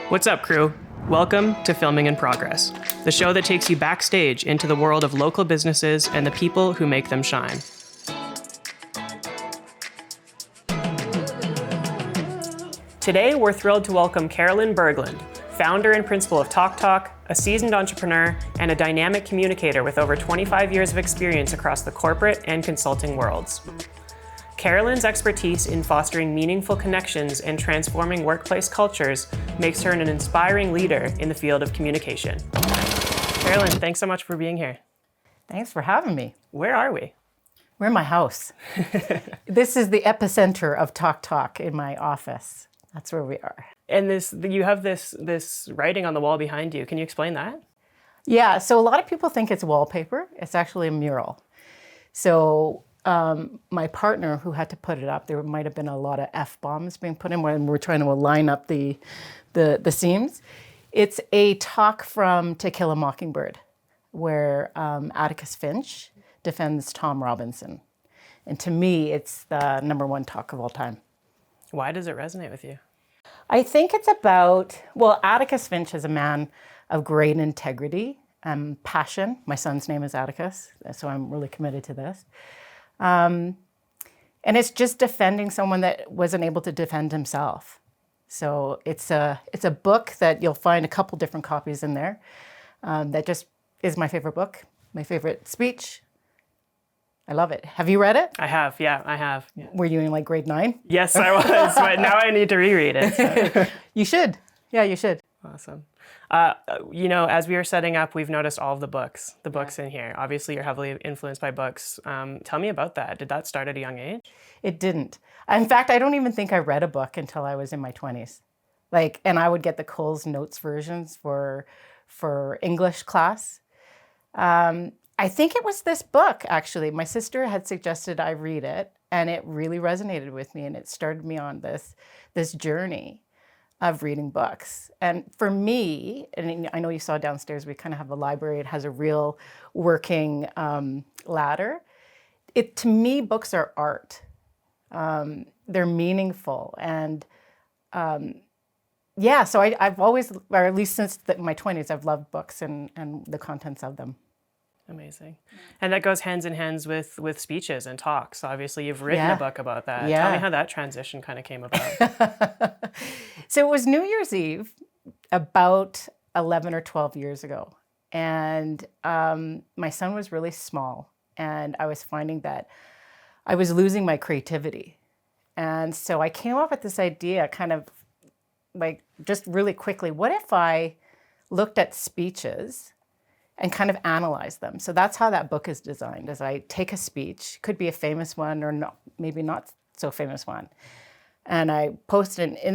What's up, crew? Welcome to Filming in Progress, the show that takes you backstage into the world of local businesses and the people who make them shine. Today, we're thrilled to welcome Carolyn Berglund, founder and principal of Talk, a seasoned entrepreneur, and a dynamic communicator with over 25 years of experience across the corporate and consulting worlds. Carolyn's expertise in fostering meaningful connections and transforming workplace cultures makes her an inspiring leader in the field of communication. Carolyn, thanks so much for being here. Thanks for having me. Where are we? We're in my house. This is the epicenter of Talk in my office. That's where we are. And you have this writing on the wall behind you. Can you explain that? Yeah, so a lot of people think it's wallpaper. It's actually a mural. So my partner who had to put it up, there might have been a lot of F-bombs being put in when we're trying to line up the seams. It's a talk from To Kill a Mockingbird, where Atticus Finch defends Tom Robinson. And to me, it's the number one talk of all time. Why does it resonate with you? I think it's about, well, Atticus Finch is a man of great integrity and passion. My son's name is Atticus, so I'm really committed to this. And it's just defending someone that wasn't able to defend himself. So it's a book that you'll find a couple different copies in there. That just is my favorite book, my favorite speech. I love it. Have you read it? I have, yeah, I have. Yeah. Were you in like grade 9? Yes, I was, but now I need to reread it. So. You should. Yeah, you should. Awesome. As we were setting up, we've noticed all of the books in here. Obviously, you're heavily influenced by books. Tell me about that. Did that start at a young age? It didn't. In fact, I don't even think I read a book until I was in my 20s. And I would get the Coles Notes versions for English class. I think it was this book, actually. My sister had suggested I read it, and it really resonated with me, and it started me on this journey of reading books. And for me, and I know you saw downstairs, we kind of have a library. It has a real working ladder. To me, books are art. They're meaningful. And so I've always, or at least since my 20s, I've loved books and the contents of them. Amazing. And that goes hands in hands with speeches and talks. Obviously, you've written a book about that. Yeah. Tell me how that transition kind of came about. So it was New Year's Eve about 11 or 12 years ago. And my son was really small. And I was finding that I was losing my creativity. And so I came up with this idea kind of like just really quickly. What if I looked at speeches and kind of analyze them? So that's how that book is designed, is I take a speech, could be a famous one or not, maybe not so famous one, and I post an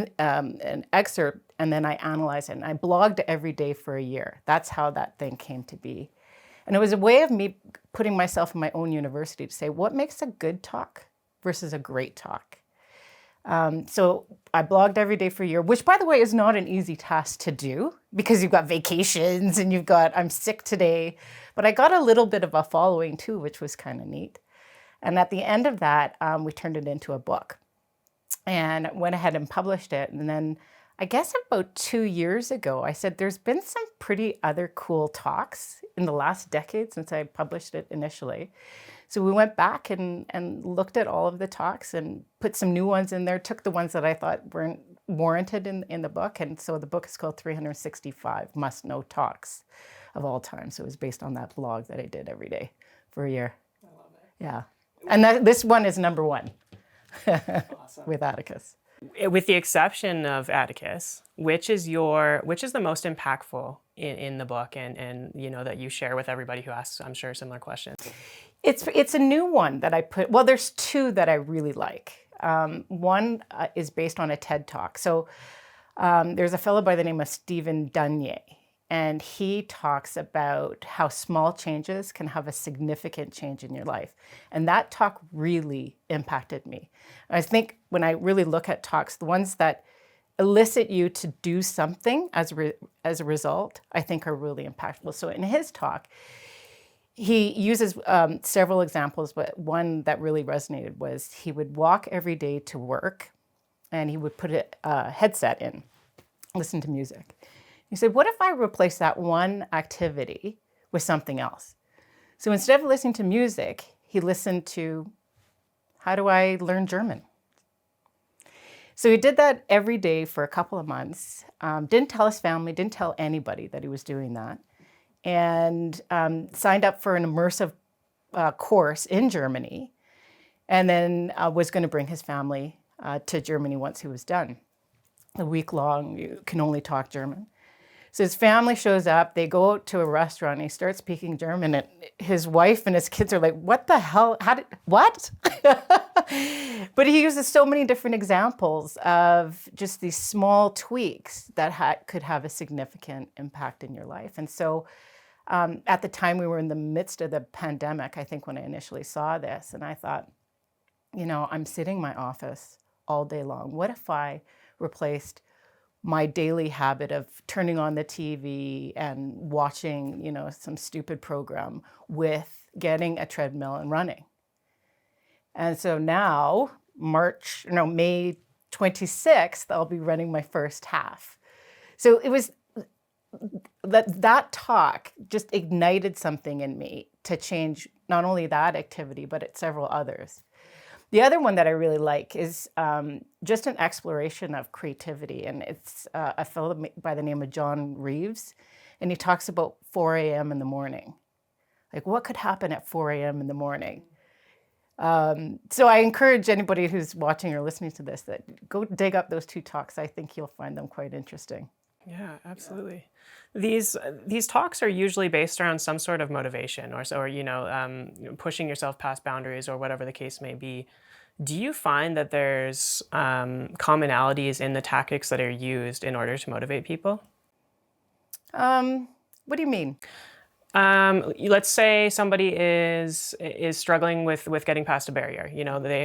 excerpt, and then I analyze it, and I blogged every day for a year. That's how that thing came to be. And it was a way of me putting myself in my own university to say, what makes a good talk versus a great talk? So I blogged every day for a year, which, by the way, is not an easy task to do because you've got vacations and I'm sick today. But I got a little bit of a following too, which was kind of neat. And at the end of that, we turned it into a book and went ahead and published it. And then I guess about 2 years ago, I said, there's been some pretty other cool talks in the last decade since I published it initially. So we went back and looked at all of the talks and put some new ones in there, took the ones that I thought weren't warranted in the book. And so the book is called 365 Must-Know Talks of All Time. So it was based on that blog that I did every day for a year. I love it. Yeah. And this one is number one. Awesome. With Atticus. With the exception of Atticus, which is the most impactful in the book and that you share with everybody who asks, I'm sure, similar questions? It's a new one that I put. Well, there's two that I really like. One is based on a TED Talk. So there's a fellow by the name of Stephen Dunye, and he talks about how small changes can have a significant change in your life. And that talk really impacted me. I think when I really look at talks, the ones that elicit you to do something as a result, I think are really impactful. So in his talk, he uses several examples, but one that really resonated was he would walk every day to work and he would put a headset in. listen to music. He said, what if I replace that one activity with something else? So instead of listening to music, he listened to, how do I learn German? So he did that every day for a couple of months. Didn't tell his family, didn't tell anybody that he was doing that. And signed up for an immersive course in Germany. And then was going to bring his family to Germany once he was done. A week long, you can only talk German. So his family shows up, they go out to a restaurant, and he starts speaking German, and his wife and his kids are like, what the hell, what? But he uses so many different examples of just these small tweaks that could have a significant impact in your life. And so at the time we were in the midst of the pandemic, I think when I initially saw this, and I thought, I'm sitting in my office all day long. What if I replaced my daily habit of turning on the TV and watching, some stupid program with getting a treadmill and running? And so now, May 26th, I'll be running my first half. So it was that talk just ignited something in me to change not only that activity, but several others. The other one that I really like is just an exploration of creativity. And it's a fellow by the name of John Reeves. And he talks about 4 a.m. in the morning. Like, what could happen at 4 a.m. in the morning? So I encourage anybody who's watching or listening to this that go dig up those two talks. I think you'll find them quite interesting. Yeah, absolutely. These talks are usually based around some sort of motivation or pushing yourself past boundaries or whatever the case may be. Do you find that there's commonalities in the tactics that are used in order to motivate people? What do you mean? Let's say somebody is struggling with getting past a barrier.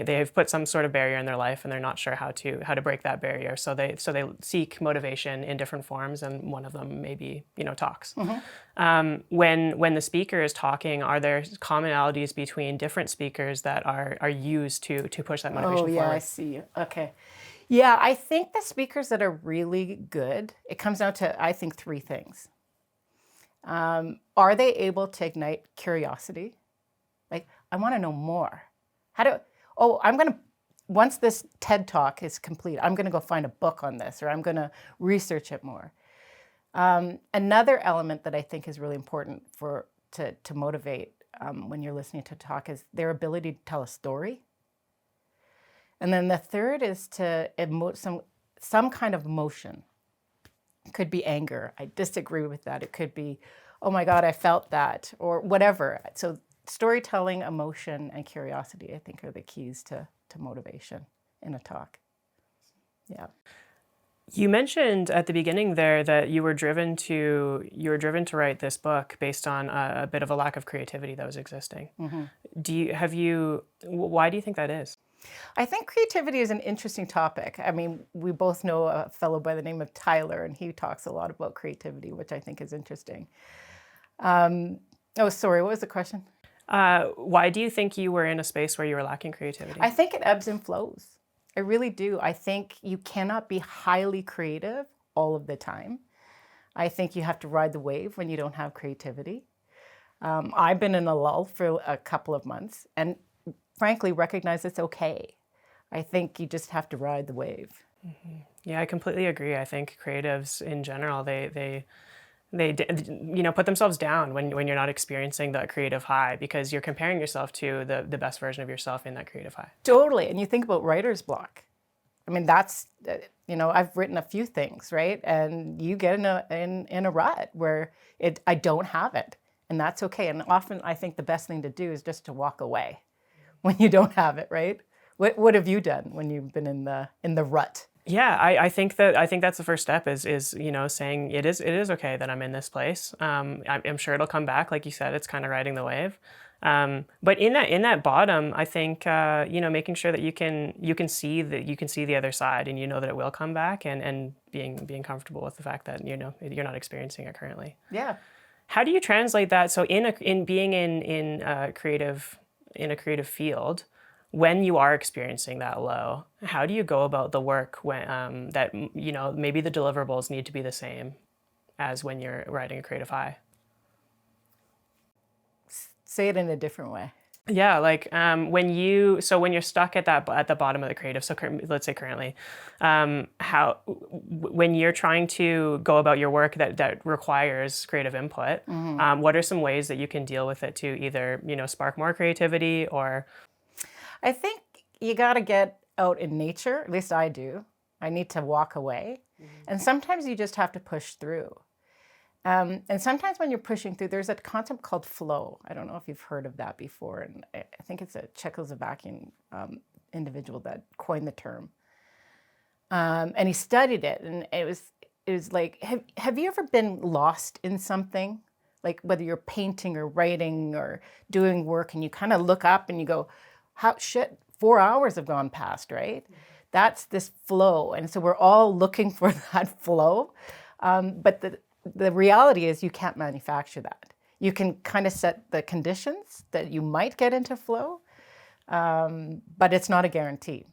They've put some sort of barrier in their life and they're not sure how to break that barrier. So they seek motivation in different forms, and one of them may be talks. Mm-hmm. When the speaker is talking, are there commonalities between different speakers that are used to push that motivation forward? Oh yeah, I see. Okay. Yeah, I think the speakers that are really good, it comes down to, I think, three things. Are they able to ignite curiosity? Like, I want to know more. Once this TED Talk is complete, I'm going to go find a book on this, or I'm going to research it more. Another element that I think is really important to motivate when you're listening to talk is their ability to tell a story. And then the third is to emote some kind of emotion. It could be anger. I disagree with that. It could be, oh my God, I felt that, or whatever. So storytelling, emotion, and curiosity, I think, are the keys to motivation in a talk. Yeah. You mentioned at the beginning there that you were driven to write this book based on a bit of a lack of creativity that was existing. Mm-hmm. Why do you think that is? I think creativity is an interesting topic. I mean, we both know a fellow by the name of Tyler, and he talks a lot about creativity, which I think is interesting. Sorry, what was the question? Why do you think you were in a space where you were lacking creativity? I think it ebbs and flows. I really do. I think you cannot be highly creative all of the time. I think you have to ride the wave when you don't have creativity. I've been in a lull for a couple of months, and frankly recognize it's okay. I think you just have to ride the wave. Mm-hmm. Yeah, I completely agree. I think creatives in general, they put themselves down when you're not experiencing that creative high, because you're comparing yourself to the best version of yourself in that creative high. Totally. And you think about writer's block. I mean, that's, I've written a few things, right? And you get in a rut where I don't have it, and that's okay. And often I think the best thing to do is just to walk away when you don't have it, right? What have you done when you've been in the rut? Yeah, I think that's the first step is saying it is okay that I'm in this place. I'm sure it'll come back, like you said. It's kind of riding the wave. But in that bottom, I think making sure that you can see the other side, and that it will come back, and being comfortable with the fact that you're not experiencing it currently. Yeah. How do you translate that? So in being in a creative field, when you are experiencing that low, how do you go about the work when that maybe the deliverables need to be the same as when you're riding a creative high? Say it in a different way. Yeah, like when you're stuck at the bottom of the creative, so let's say currently, when you're trying to go about your work that requires creative input, what are some ways that you can deal with it to either spark more creativity or? I think you got to get out in nature. At least I do. I need to walk away, and sometimes you just have to push through. And sometimes when you're pushing through, there's a concept called flow. I don't know if you've heard of that before. And I think it's a Czechoslovakian individual that coined the term. And he studied it. And it was like, have you ever been lost in something? Like whether you're painting or writing or doing work and you kind of look up and you go, 4 hours have gone past, right? That's this flow. And so we're all looking for that flow. But the reality is you can't manufacture that. You can kind of set the conditions that you might get into flow, but it's not a guarantee.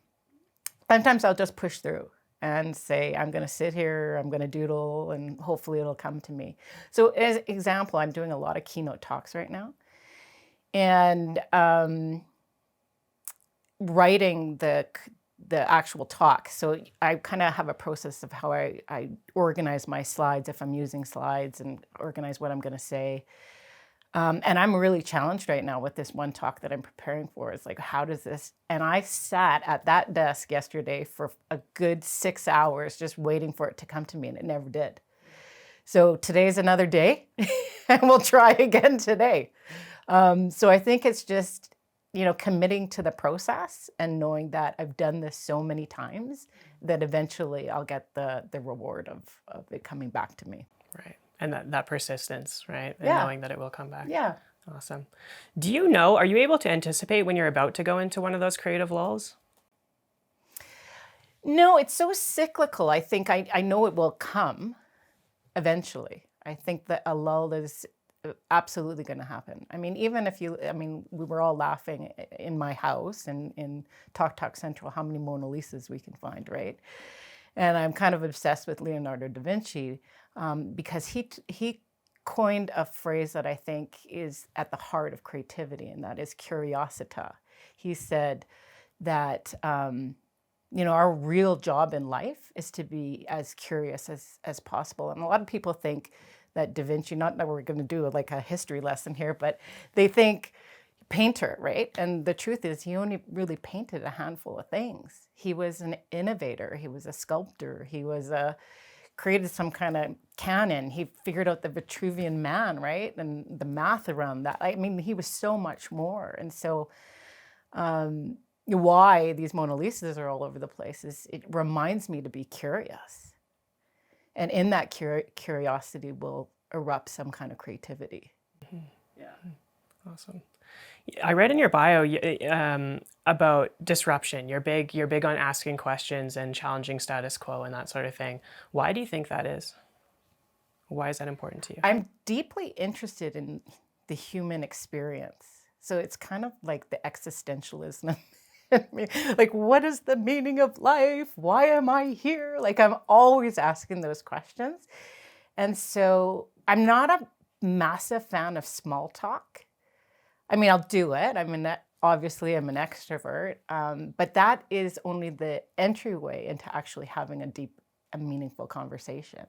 Sometimes I'll just push through and say, I'm going to sit here, I'm going to doodle, and hopefully it'll come to me. So as an example, I'm doing a lot of keynote talks right now. And writing the actual talk. So I kind of have a process of how I organize my slides if I'm using slides and organize what I'm going to say. And I'm really challenged right now with this one talk that I'm preparing for. It's like, how does this? And I sat at that desk yesterday for a good 6 hours just waiting for it to come to me, and it never did. So today's another day, and we'll try again today. So I think it's just, committing to the process and knowing that I've done this so many times that eventually I'll get the reward of it coming back to me. Right. And that persistence, right? And Yeah. knowing that it will come back. Yeah. Awesome. Are you able to anticipate when you're about to go into one of those creative lulls? No, it's so cyclical. I think I know it will come eventually. I think that a lull is absolutely going to happen. I mean, we were all laughing in my house and in Talk Central how many Mona Lisas we can find, right? And I'm kind of obsessed with Leonardo da Vinci because he coined a phrase that I think is at the heart of creativity, and that is curiosita. He said that our real job in life is to be as curious as possible. And a lot of people think that Da Vinci, not that we're going to do like a history lesson here, but they think painter, right? And the truth is he only really painted a handful of things. He was an innovator. He was a sculptor. He was created some kind of canon. He figured out the Vitruvian Man, right? And the math around that. I mean, he was so much more. And so why these Mona Lisas are all over the place is it reminds me to be curious. And in that curiosity will erupt some kind of creativity. Mm-hmm. Yeah. Awesome. I read in your bio about disruption. You're big on asking questions and challenging status quo and that sort of thing. Why do you think that is? Why is that important to you? I'm deeply interested in the human experience. So it's kind of like the existentialism. Like, what is the meaning of life? Why am I here? Like, I'm always asking those questions. And so I'm not a massive fan of small talk. I mean, I'll do it. Obviously, I'm an extrovert, but that is only the entryway into actually having a deep and meaningful conversation.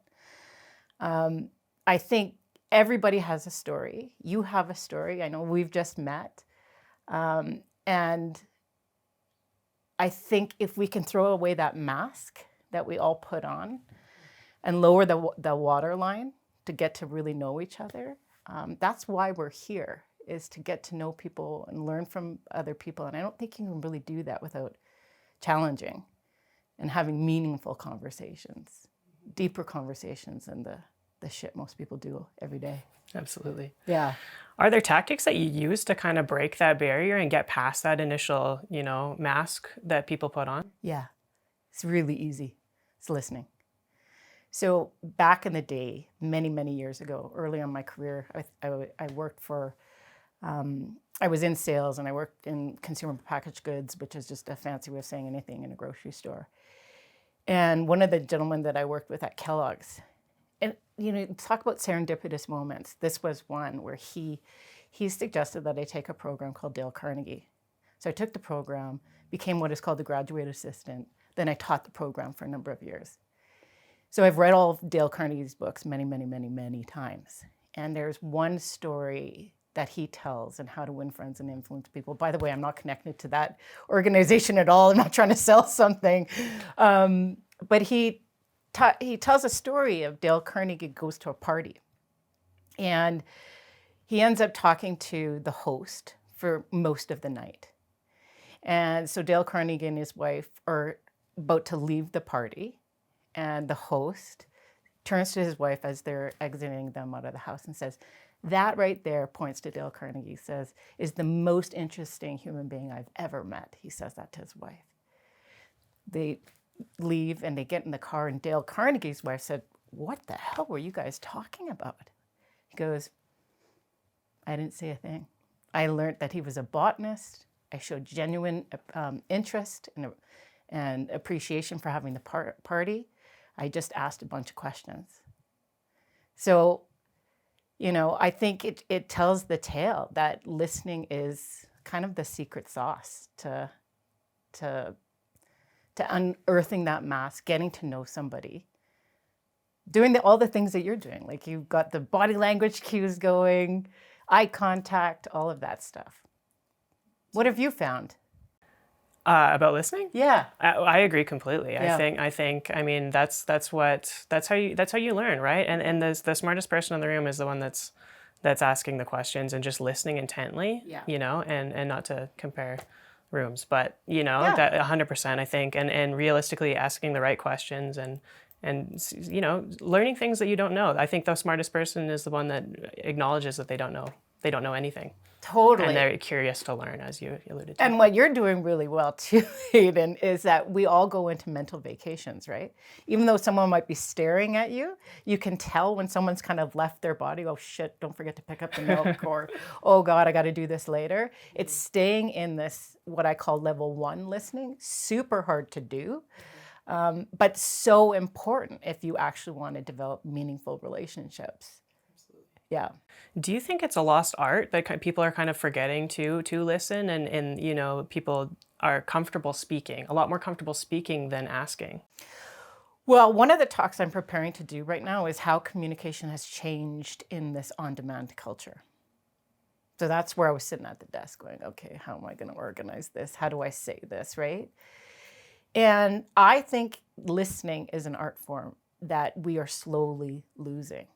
I think everybody has a story. You have a story. I know we've just met. And I think if we can throw away that mask that we all put on and lower the waterline to get to really know each other, that's why we're here, is to get to know people and learn from other people. And I don't think you can really do that without challenging and having meaningful conversations, deeper conversations than the shit most people do every day. Absolutely. Yeah. Are there tactics that you use to kind of break that barrier and get past that initial, mask that people put on? Yeah. It's really easy. It's listening. So back in the day, many, many years ago, early on in my career, I worked for I was in sales and I worked in consumer packaged goods, which is just a fancy way of saying anything in a grocery store. And one of the gentlemen that I worked with at Kellogg's, and talk about serendipitous moments. This was one where he suggested that I take a program called Dale Carnegie. So I took the program, became what is called the graduate assistant. Then I taught the program for a number of years. So I've read all of Dale Carnegie's books many, many, many, many times. And there's one story that he tells and how to win friends and influence people. By the way, I'm not connected to that organization at all. I'm not trying to sell something. But he tells a story of Dale Carnegie goes to a party. And he ends up talking to the host for most of the night. And so Dale Carnegie and his wife are about to leave the party. And the host turns to his wife as they're exiting them out of the house and says, "That right there," points to Dale Carnegie, says, "is the most interesting human being I've ever met." He says that to his wife. They leave and they get in the car, and Dale Carnegie's wife said, "What the hell were you guys talking about?" He goes, "I didn't say a thing. I learned that he was a botanist. I showed genuine interest and appreciation for having the party. I just asked a bunch of questions." So, I think it tells the tale that listening is kind of the secret sauce to unearthing that mask, getting to know somebody, doing all the things that you're doing. Like you've got the body language cues going, eye contact, all of that stuff. What have you found? About listening? Yeah. I agree completely. Yeah. I think, that's how you learn, right? And the smartest person in the room is the one that's asking the questions and just listening intently, Yeah. and not to compare rooms, but Yeah. that 100%, I think, and realistically asking the right questions and learning things that you don't know. I think the smartest person is the one that acknowledges that they don't know anything. Totally. And they're curious to learn, as you alluded to. And what you're doing really well too, Hayden, is that we all go into mental vacations, right? Even though someone might be staring at you, you can tell when someone's kind of left their body. Oh shit, don't forget to pick up the milk, or oh God, I got to do this later. It's staying in this, what I call level 1 listening, super hard to do, but so important if you actually want to develop meaningful relationships. Yeah. Do you think it's a lost art that people are kind of forgetting to listen, and people are comfortable speaking, a lot more comfortable speaking than asking? Well, one of the talks I'm preparing to do right now is how communication has changed in this on-demand culture. So that's where I was sitting at the desk going, okay, how am I going to organize this? How do I say this, right? And I think listening is an art form that we are slowly losing.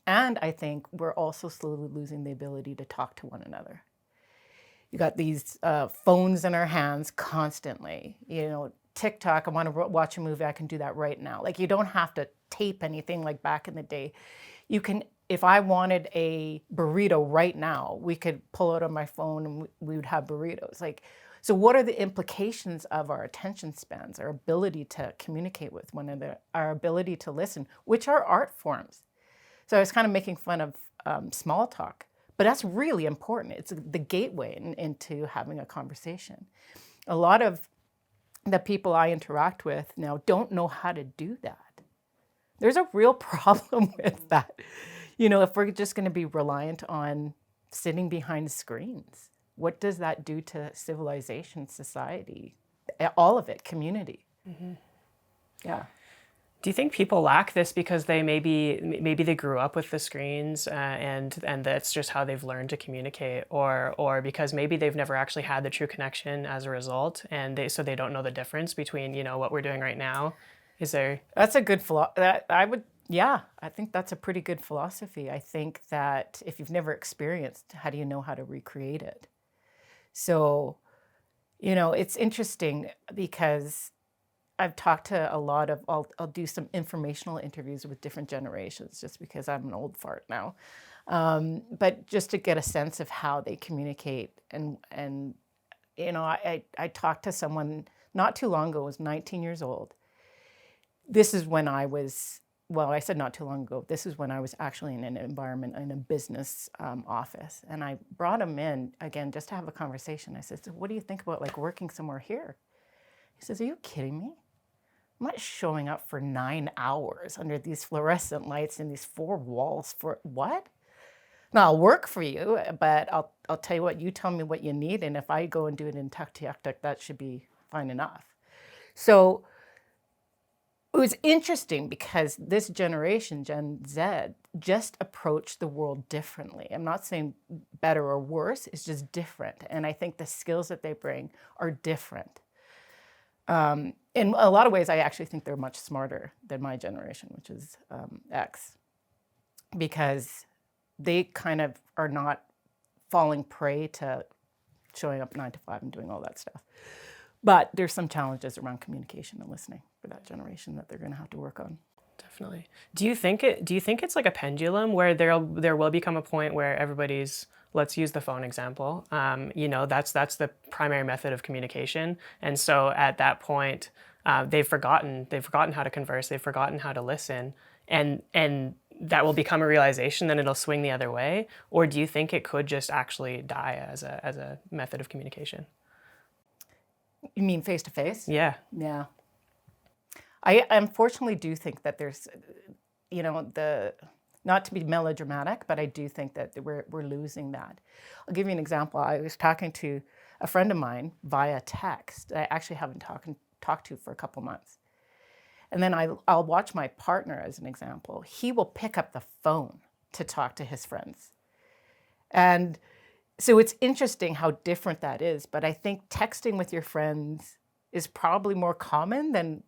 And I think we're also slowly losing the ability to talk to one another. You got these phones in our hands constantly. TikTok, I want to watch a movie, I can do that right now. Like you don't have to tape anything like back in the day. You can, if I wanted a burrito right now, we could pull it on my phone and we would have burritos. So what are the implications of our attention spans, our ability to communicate with one another, our ability to listen, which are art forms? So I was kind of making fun of small talk, but that's really important. It's the gateway into having a conversation. A lot of the people I interact with now don't know how to do that. There's a real problem with that. If we're just going to be reliant on sitting behind screens, what does that do to civilization, society, all of it, community? Mm-hmm. Yeah. Do you think people lack this because they maybe they grew up with the screens and that's just how they've learned to communicate, or because maybe they've never actually had the true connection as a result, and so they don't know the difference between what we're doing right now? Is there? That's a good I think that's a pretty good philosophy. I think that if you've never experienced, how do you know how to recreate it? So, it's interesting because I've talked to a lot of, I'll do some informational interviews with different generations just because I'm an old fart now. But just to get a sense of how they communicate. And I talked to someone not too long ago, was 19 years old. This is when I was I said not too long ago, this is when I was actually in an environment, in a business office. And I brought him in, again, just to have a conversation. I said, so what do you think about like working somewhere here? He says, are you kidding me? I'm not showing up for 9 hours under these fluorescent lights in these 4 walls for what? Now, I'll work for you, but I'll tell you what, you tell me what you need. And if I go and do it in Tuktoyaktuk, that should be fine enough. So it was interesting because this generation, Gen Z, just approached the world differently. I'm not saying better or worse, it's just different. And I think the skills that they bring are different. In a lot of ways, I actually think they're much smarter than my generation, which is X, because they kind of are not falling prey to showing up 9 to 5 and doing all that stuff. But there's some challenges around communication and listening for that generation that they're going to have to work on. Definitely. Do you think it's like a pendulum where there will become a point where everybody's, let's use the phone example. That's the primary method of communication, and so at that point, they've forgotten how to converse, they've forgotten how to listen, and that will become a realization, then it'll swing the other way? Or do you think it could just actually die as a method of communication? You mean face to face? Yeah. Yeah. I unfortunately do think that there's, not to be melodramatic, but I do think that we're losing that. I'll give you an example. I was talking to a friend of mine via text. I actually haven't talked to for a couple months. And then I'll watch my partner as an example. He will pick up the phone to talk to his friends. And so it's interesting how different that is. But I think texting with your friends is probably more common than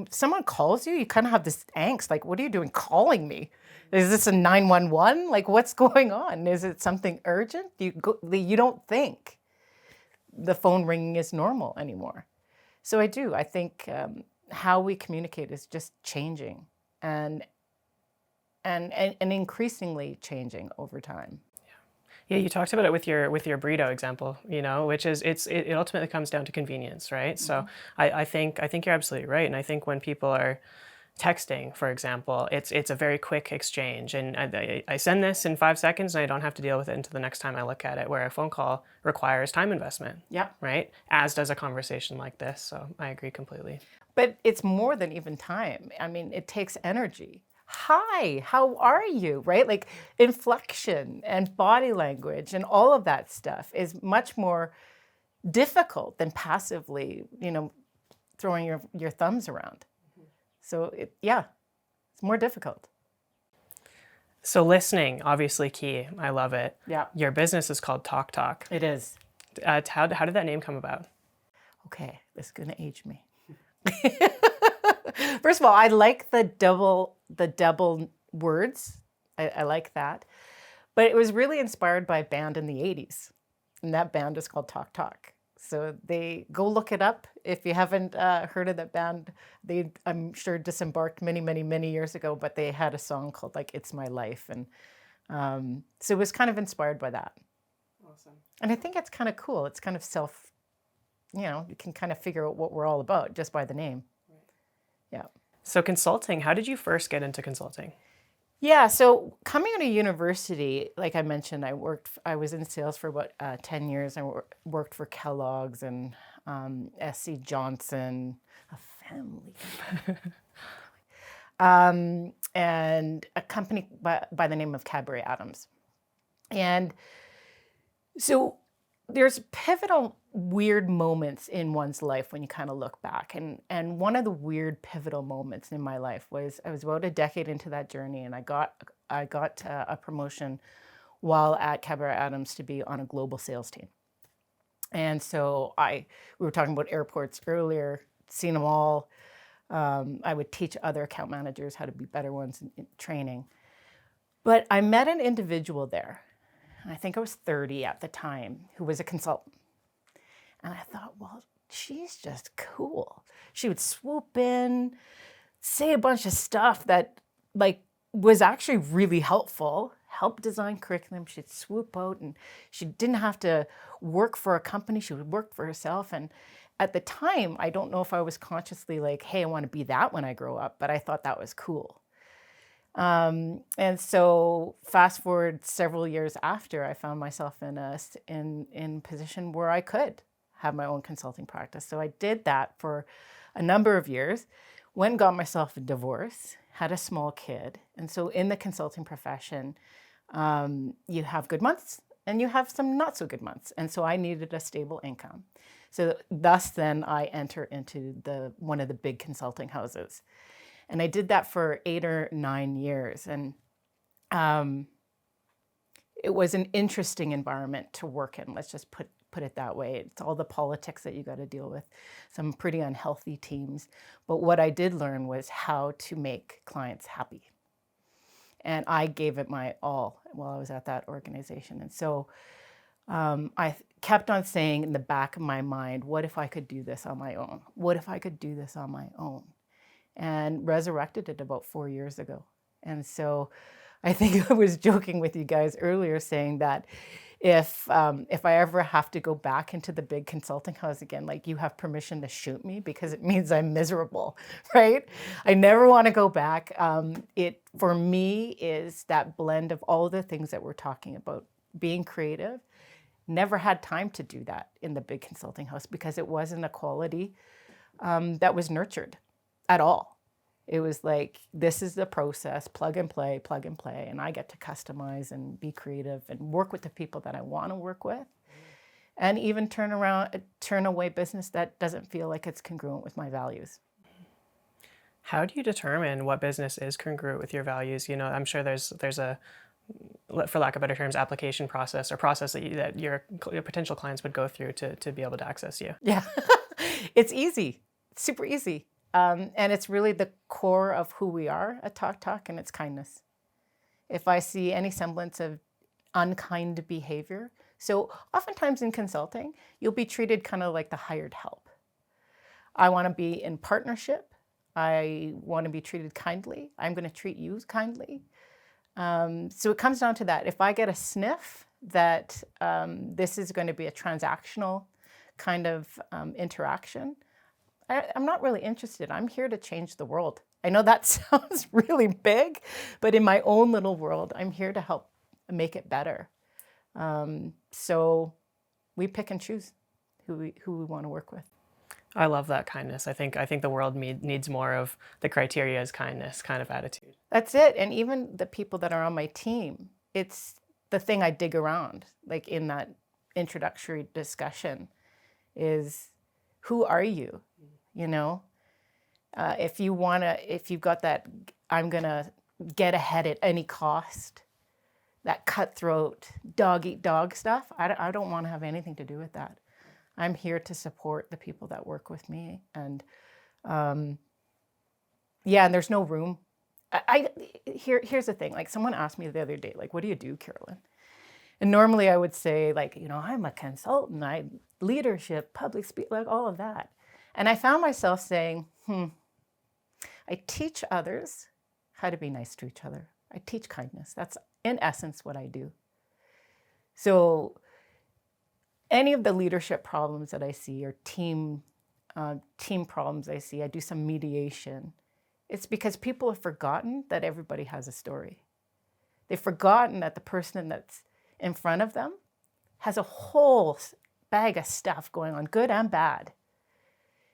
someone calls you, you kind of have this angst, like, what are you doing calling me? Is this a 911? Like, what's going on? Is it something urgent? You don't think the phone ringing is normal anymore. So I think how we communicate is just changing and increasingly changing over time. Yeah, you talked about it with your burrito example, which is it ultimately comes down to convenience, right? Mm-hmm. So I think you're absolutely right, and I think when people are texting, for example, it's a very quick exchange, and I send this in 5 seconds, and I don't have to deal with it until the next time I look at it. Where a phone call requires time investment, yeah, right? As does a conversation like this. So I agree completely. But it's more than even time. I mean, it takes energy. Hi, how are you, right? Like inflection and body language and all of that stuff is much more difficult than passively, throwing your thumbs around. Mm-hmm. So it's more difficult. So listening, obviously key. I love it. Yeah. Your business is called Talk Talk. It is. How did that name come about? Okay, this is gonna age me. First of all, I like the double words. I like that. But it was really inspired by a band in the 80s. And that band is called Talk Talk. So go look it up. If you haven't heard of that band, I'm sure disembarked many, many, many years ago, but they had a song called like It's My Life. And so it was kind of inspired by that. Awesome. And I think it's kind of cool. It's kind of you can kind of figure out what we're all about just by the name. Right. Yeah. So consulting, how did you first get into consulting? Yeah, so coming out of university, like I mentioned, I was in sales for about 10 years. I worked for Kellogg's and SC Johnson, a family, and a company by the name of Cadbury Adams. And so there's pivotal, weird moments in one's life when you kind of look back. And one of the weird, pivotal moments in my life was I was about a decade into that journey, and I got a promotion while at Cadbury Adams to be on a global sales team. And so we were talking about airports earlier, seen them all. I would teach other account managers how to be better ones in training. But I met an individual there, I think I was 30 at the time, who was a consultant. And I thought, well, she's just cool. She would swoop in, say a bunch of stuff that was actually really helpful, help design curriculum. She'd swoop out, and she didn't have to work for a company. She would work for herself. And at the time, I don't know if I was consciously like, hey, I want to be that when I grow up, but I thought that was cool. And so fast forward several years after, I found myself in a position where I could have my own consulting practice. So I did that for a number of years, went and got myself a divorce, had a small kid. And so in the consulting profession, you have good months and you have some not so good months. And so I needed a stable income. So thus then I enter into one of the big consulting houses. And I did that for 8 or 9 years. And it was an interesting environment to work in. Let's just put it that way. It's all the politics that you got to deal with, some pretty unhealthy teams. But what I did learn was how to make clients happy. And I gave it my all while I was at that organization. And so I kept on saying in the back of my mind, what if I could do this on my own? What if I could do this on my own? And resurrected it about 4 years ago. And so I think I was joking with you guys earlier saying that if I ever have to go back into the big consulting house again, like, you have permission to shoot me because it means I'm miserable, right? I never want to go back. It, for me, is that blend of all the things that we're talking about. Being creative, never had time to do that in the big consulting house because it wasn't a quality that was nurtured at all. It was like, this is the process, plug and play, and I get to customize and be creative and work with the people that I want to work with, and even turn away business that doesn't feel like it's congruent with my values. How do you determine what business is congruent with your values? I'm sure there's a, for lack of better terms, application process or process that your potential clients would go through to be able to access you. Yeah, it's easy, super easy. And it's really the core of who we are at Talk Talk, and it's kindness. If I see any semblance of unkind behavior, so oftentimes in consulting, you'll be treated kind of like the hired help. I want to be in partnership. I want to be treated kindly. I'm going to treat you kindly. So it comes down to that. If I get a sniff that this is going to be a transactional kind of interaction, I'm not really interested. I'm here to change the world. I know that sounds really big, but in my own little world, I'm here to help make it better. So we pick and choose who we want to work with. I love that kindness. I think the world needs more of the criteria as kindness kind of attitude. That's it. And even the people that are on my team, it's the thing I dig around, like in that introductory discussion, is who are you? If you've got that, I'm gonna get ahead at any cost, that cutthroat dog eat dog stuff, I don't want to have anything to do with that. I'm here to support the people that work with me, and and there's no room. Here's the thing. Like, someone asked me the other day, like, what do you do, Carolyn? And normally I would say, like, I'm a consultant, leadership, public speak, like all of that. And I found myself saying, I teach others how to be nice to each other. I teach kindness. That's in essence what I do. So any of the leadership problems that I see, or team problems I see, I do some mediation. It's because people have forgotten that everybody has a story. They've forgotten that the person that's in front of them has a whole bag of stuff going on, good and bad.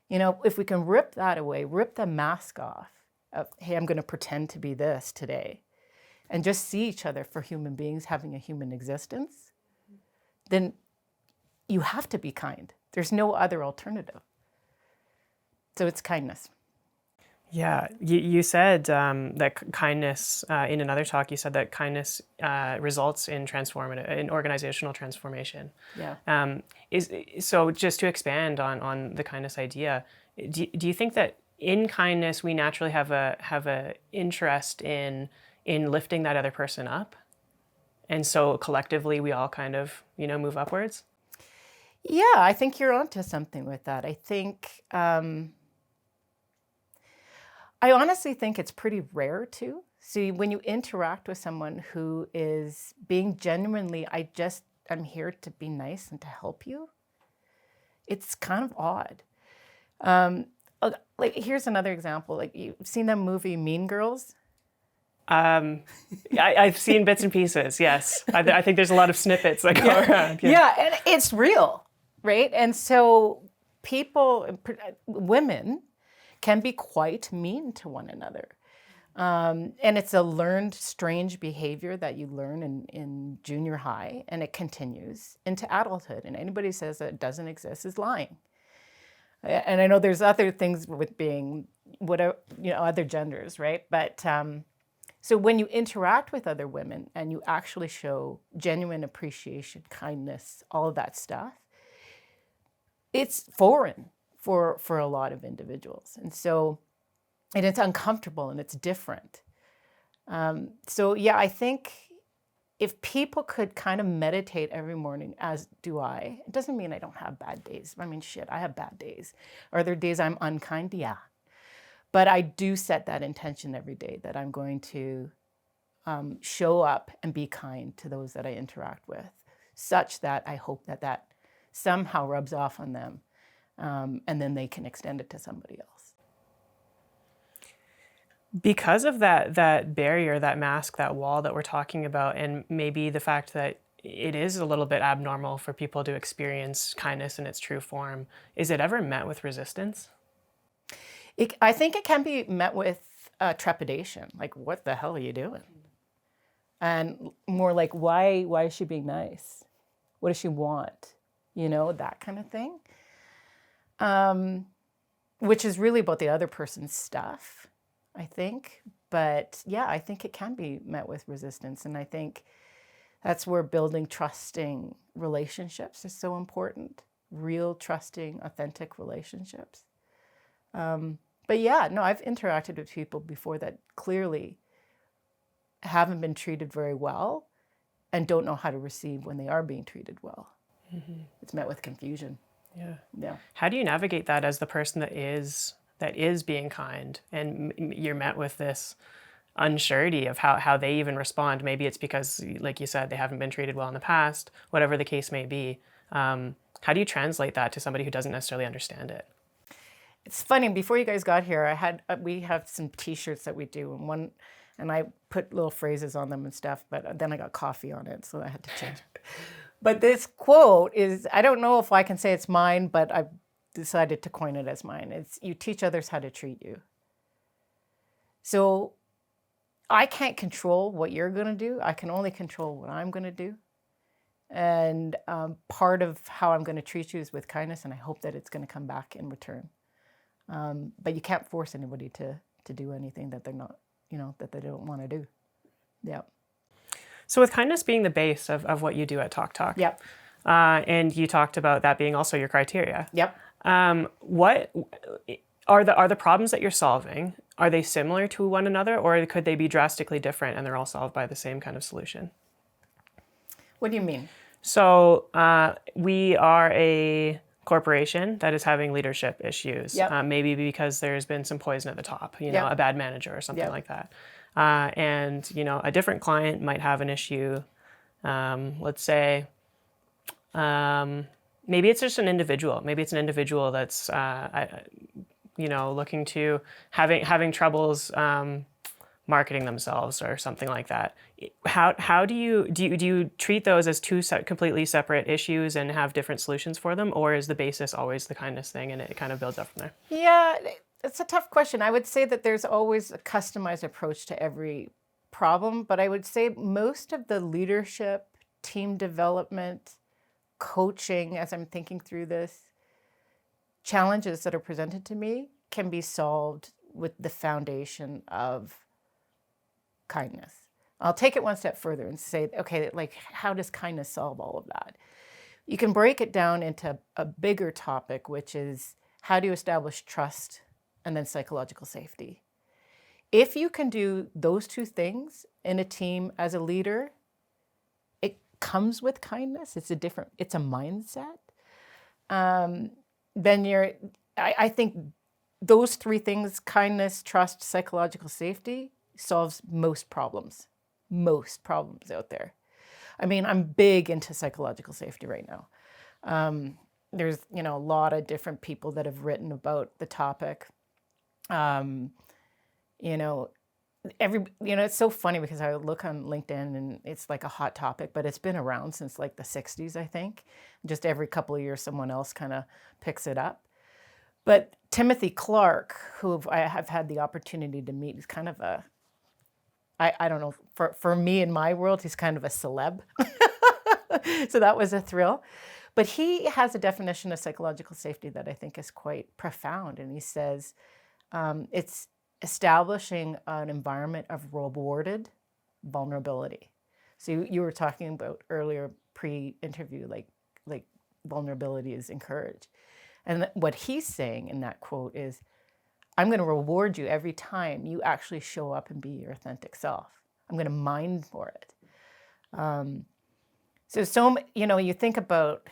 If we can rip that away, rip the mask off of, hey, I'm going to pretend to be this today, and just see each other for human beings having a human existence, then you have to be kind. There's no other alternative. So it's kindness. Yeah, you said that kindness, in another talk, you said that kindness results in organizational transformation. Yeah. So just to expand on the kindness idea, do you think that in kindness we naturally have a interest in lifting that other person up, and so collectively we all kind of move upwards? Yeah, I think you're onto something with that. I think. I honestly think it's pretty rare too. See, when you interact with someone who is being genuinely, I'm here to be nice and to help you, it's kind of odd. Like, here's another example. Like, you've seen the movie Mean Girls? I've seen bits and pieces. Yes, I think there's a lot of snippets that go around. Yeah, and it's real, right? And so women can be quite mean to one another. And it's a learned, strange behavior that you learn in junior high, and it continues into adulthood. And anybody who says that it doesn't exist is lying. And I know there's other things with being whatever, other genders, right? But so when you interact with other women and you actually show genuine appreciation, kindness, all of that stuff, it's foreign for a lot of individuals. And so, and it's uncomfortable and it's different. So yeah, I think if people could kind of meditate every morning, as do I, it doesn't mean I don't have bad days. I mean, shit, I have bad days. Are there days I'm unkind? Yeah. But I do set that intention every day that I'm going to show up and be kind to those that I interact with, such that I hope that that somehow rubs off on them, and then they can extend it to somebody else. Because of that barrier, that mask, that wall that we're talking about, and maybe the fact that it is a little bit abnormal for people to experience kindness in its true form, is it ever met with resistance? I think it can be met with trepidation, like, what the hell are you doing? And more like, why is she being nice? What does she want? That kind of thing. Which is really about the other person's stuff, I think. But yeah, I think it can be met with resistance. And I think that's where building trusting relationships is so important. Real, trusting, authentic relationships. But yeah, no, I've interacted with people before that clearly haven't been treated very well and don't know how to receive when they are being treated well. Mm-hmm. It's met with confusion. Yeah. How do you navigate that as the person that is being kind, and you're met with this unsurety of how they even respond? Maybe it's because, like you said, they haven't been treated well in the past, whatever the case may be. How do you translate that to somebody who doesn't necessarily understand it? It's funny, before you guys got here, we have some T-shirts that we do, and I put little phrases on them and stuff, but then I got coffee on it, so I had to change it. But this quote is, I don't know if I can say it's mine, but I've decided to coin it as mine. It's, you teach others how to treat you. So I can't control what you're going to do. I can only control what I'm going to do. And part of how I'm going to treat you is with kindness, and I hope that it's going to come back in return. But you can't force anybody to do anything that they're not, that they don't want to do. Yeah. So with kindness being the base of what you do at Talk Talk. Yep. And you talked about that being also your criteria. Yep. What are the problems that you're solving? Are they similar to one another, or could they be drastically different and they're all solved by the same kind of solution? What do you mean? So we are a corporation that is having leadership issues. Yep. Maybe because there's been some poison at the top, Yep. a bad manager or something Yep. like that. And a different client might have an issue. Let's say, maybe it's just an individual. Maybe it's an individual that's, looking to having troubles marketing themselves or something like that. How do you treat those as two completely separate issues and have different solutions for them, or is the basis always the kindness thing and it kind of builds up from there? Yeah, it's a tough question. I would say that there's always a customized approach to every problem, but I would say most of the leadership, team development, coaching, as I'm thinking through this, challenges that are presented to me can be solved with the foundation of kindness. I'll take it one step further and say, okay, like, how does kindness solve all of that? You can break it down into a bigger topic, which is how do you establish trust and then psychological safety. If you can do those two things in a team as a leader, it comes with kindness. It's a mindset. Then I think those three things, kindness, trust, psychological safety, solves most problems out there. I mean, I'm big into psychological safety right now. There's, a lot of different people that have written about the topic. it's so funny because I look on LinkedIn and it's like a hot topic, but it's been around since like the 60s, I think. Just every couple of years, someone else kind of picks it up. But Timothy Clark, who I have had the opportunity to meet, is kind of I don't know, for me in my world, he's kind of a celeb. So that was a thrill. But he has a definition of psychological safety that I think is quite profound. And he says it's establishing an environment of rewarded vulnerability. So you were talking about earlier pre-interview, like vulnerability is encouraged. And what he's saying in that quote is, I'm going to reward you every time you actually show up and be your authentic self. I'm going to mine for it. You think about,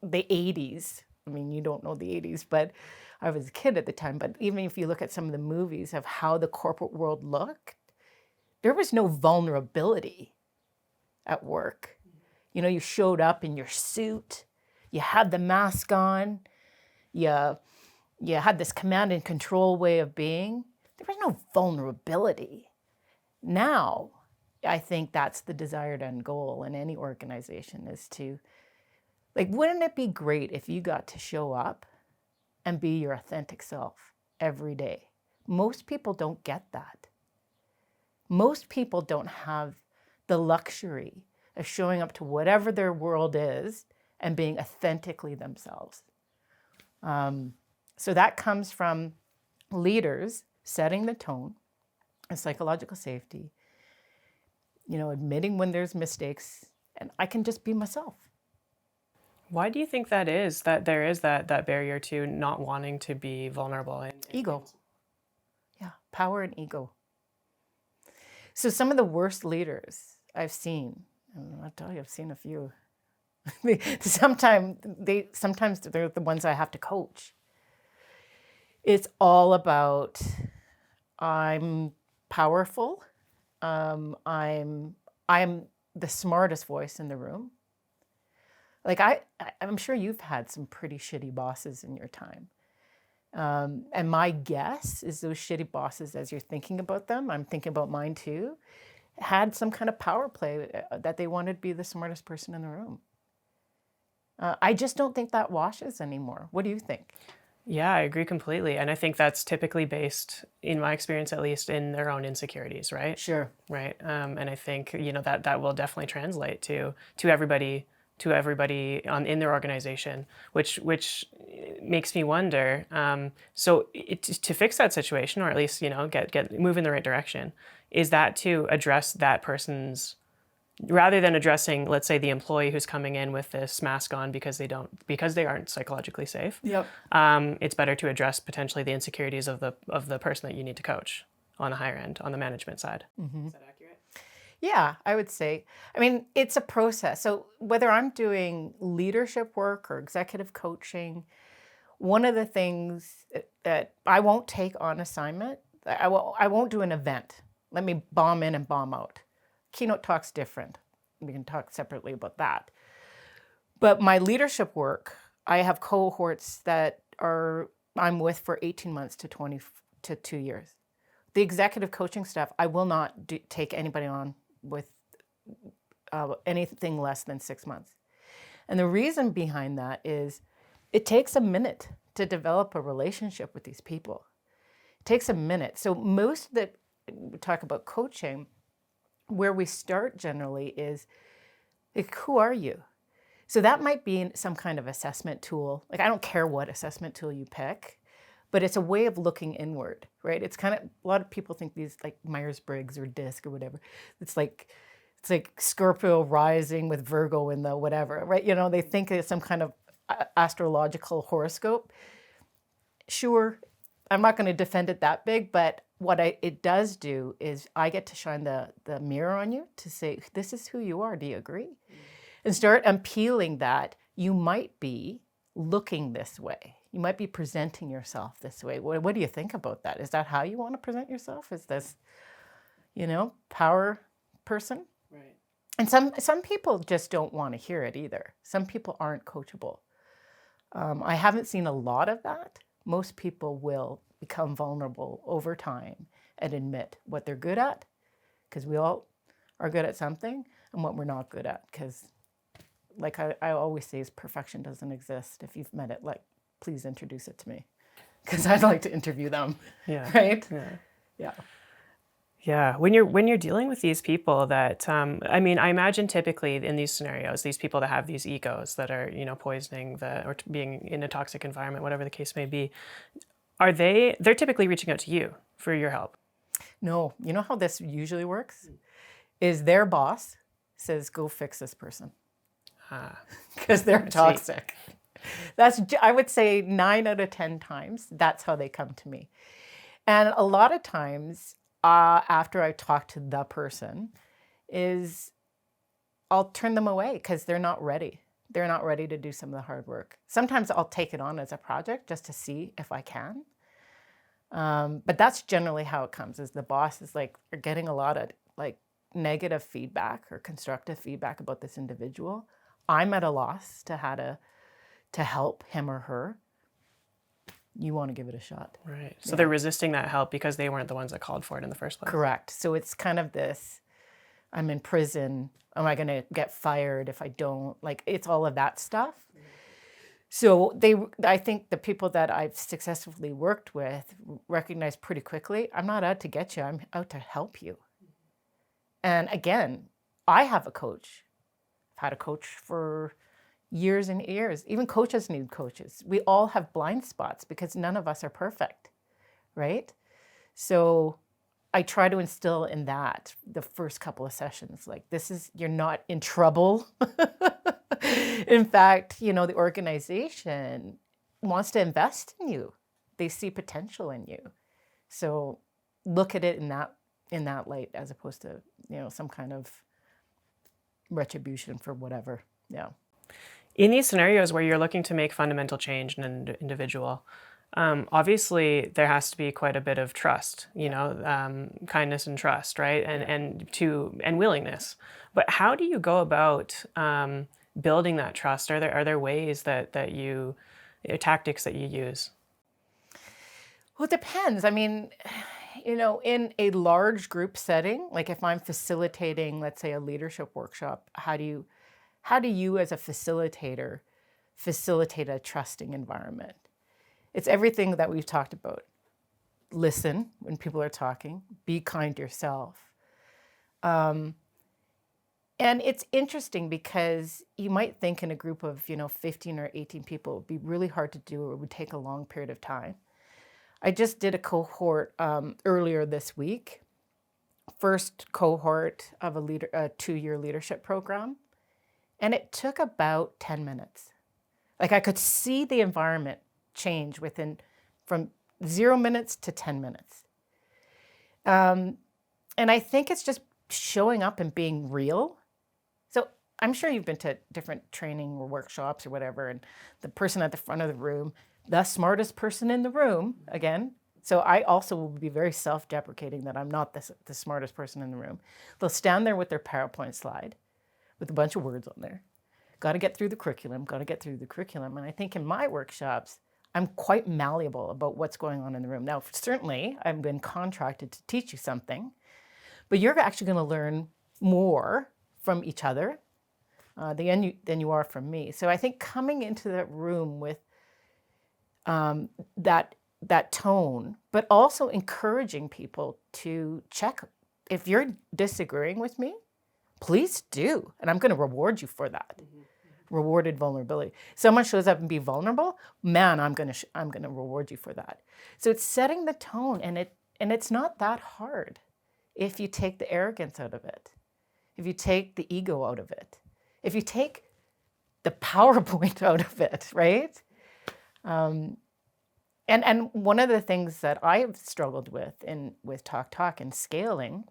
the 80s. I mean, you don't know the 80s, but I was a kid at the time. But even if you look at some of the movies of how the corporate world looked, there was no vulnerability at work. You showed up in your suit, you had the mask on, you had this command and control way of being. There was no vulnerability. Now, I think that's the desired end goal in any organization is to, wouldn't it be great if you got to show up and be your authentic self every day? Most people don't get that. Most people don't have the luxury of showing up to whatever their world is and being authentically themselves. So that comes from leaders setting the tone and psychological safety, admitting when there's mistakes, and I can just be myself. Why do you think that is, that there is that barrier to not wanting to be vulnerable? Ego. Yeah, power and ego. So some of the worst leaders I've seen, and I'll tell you, I've seen a few. Sometimes they're the ones I have to coach. It's all about, I'm powerful. I'm the smartest voice in the room. I'm sure you've had some pretty shitty bosses in your time. And my guess is those shitty bosses, as you're thinking about them, I'm thinking about mine too, had some kind of power play that they wanted to be the smartest person in the room. I just don't think that washes anymore. What do you think? Yeah, I agree completely. And I think that's typically based, in my experience at least, in their own insecurities, right? Sure. Right. And I think, that will definitely translate to everybody in their organization, which makes me wonder. To fix that situation, or at least move in the right direction, is that to address that person's, rather than addressing, let's say, the employee who's coming in with this mask on because they aren't psychologically safe. Yep. It's better to address potentially the insecurities of the person that you need to coach on the higher end, on the management side. Mm-hmm. Is that accurate? Yeah, I would say. I mean, it's a process. So whether I'm doing leadership work or executive coaching, one of the things that I won't take on assignment, I won't do an event. Let me bomb in and bomb out. Keynote talk's different. We can talk separately about that. But my leadership work, I have cohorts that I'm with for 18 months to 2 years. The executive coaching stuff, I will not take anybody on with anything less than 6 months. And the reason behind that is it takes a minute to develop a relationship with these people. It takes a minute. So most that we talk about coaching, where we start generally is, who are you? So that might be some kind of assessment tool. I don't care what assessment tool you pick, but it's a way of looking inward, right? It's kind of, a lot of people think these like Myers-Briggs or DISC or whatever. It's like Scorpio rising with Virgo in the whatever, right? They think it's some kind of astrological horoscope. Sure, I'm not going to defend it that big, but what it does do is I get to shine the mirror on you to say, this is who you are. Do you agree? And start unpeeling that you might be looking this way. You might be presenting yourself this way. What do you think about that? Is that how you want to present yourself? Is this, power person? Right. And some people just don't want to hear it either. Some people aren't coachable. I haven't seen a lot of that. Most people will become vulnerable over time and admit what they're good at, because we all are good at something, and what we're not good at, because like I always say is perfection doesn't exist. If you've met it, like, please introduce it to me, because I'd like to interview them. Yeah. Right? Yeah. Yeah. Yeah, when you're dealing with these people that, I mean, I imagine typically in these scenarios, these people that have these egos that are, poisoning or being in a toxic environment, whatever the case may be, they're typically reaching out to you for your help. No, you know how this usually works? Is their boss says, go fix this person. Because they're toxic. I would say 9 out of 10 times, that's how they come to me. And a lot of times, after I talk to the person, I'll turn them away because they're not ready. They're not ready to do some of the hard work. Sometimes I'll take it on as a project just to see if I can. But that's generally how it comes, is the boss is like, you're getting a lot of like negative feedback or constructive feedback about this individual. I'm at a loss to how to help him or her. You want to give it a shot. Right. So they're resisting that help because they weren't the ones that called for it in the first place. Correct. So it's kind of this, I'm in prison. Am I going to get fired if I don't? Like, it's all of that stuff. So I think the people that I've successfully worked with recognize pretty quickly, I'm not out to get you. I'm out to help you. And again, I have a coach. I've had a coach for years and years. Even coaches need coaches. We all have blind spots because none of us are perfect, right? So I try to instill in that the first couple of sessions, like, you're not in trouble. In fact, the organization wants to invest in you. They see potential in you. So look at it in that light, as opposed to, some kind of retribution for whatever. Yeah. In these scenarios where you're looking to make fundamental change in an individual, obviously there has to be quite a bit of trust, kindness and trust, right? And willingness. But how do you go about building that trust? Are there ways that you tactics that you use? Well, it depends. I mean, in a large group setting, like if I'm facilitating, let's say, a leadership workshop, how do you as a facilitator facilitate a trusting environment? It's everything that we've talked about. Listen when people are talking, be kind to yourself. And it's interesting because you might think in a group of, 15 or 18 people, it would be really hard to do, or it would take a long period of time. I just did a cohort earlier this week, first cohort of a 2-year leadership program. And it took about 10 minutes. Like, I could see the environment change from 0 minutes to 10 minutes. And I think it's just showing up and being real. So I'm sure you've been to different training or workshops or whatever, and the person at the front of the room, the smartest person in the room, again. So I also will be very self-deprecating that I'm not the smartest person in the room. They'll stand there with their PowerPoint slide with a bunch of words on there. Got to get through the curriculum. And I think in my workshops, I'm quite malleable about what's going on in the room. Now, certainly, I've been contracted to teach you something, but you're actually going to learn more from each other than you are from me. So I think coming into that room with that tone, but also encouraging people to check. If you're disagreeing with me, please do. And I'm going to reward you for that. Mm-hmm. Rewarded vulnerability. Someone shows up and be vulnerable, man, I'm going to reward you for that. So it's setting the tone, and it's not that hard if you take the arrogance out of it. If you take the ego out of it. If you take the PowerPoint out of it, right? And one of the things that I've struggled with Talk and scaling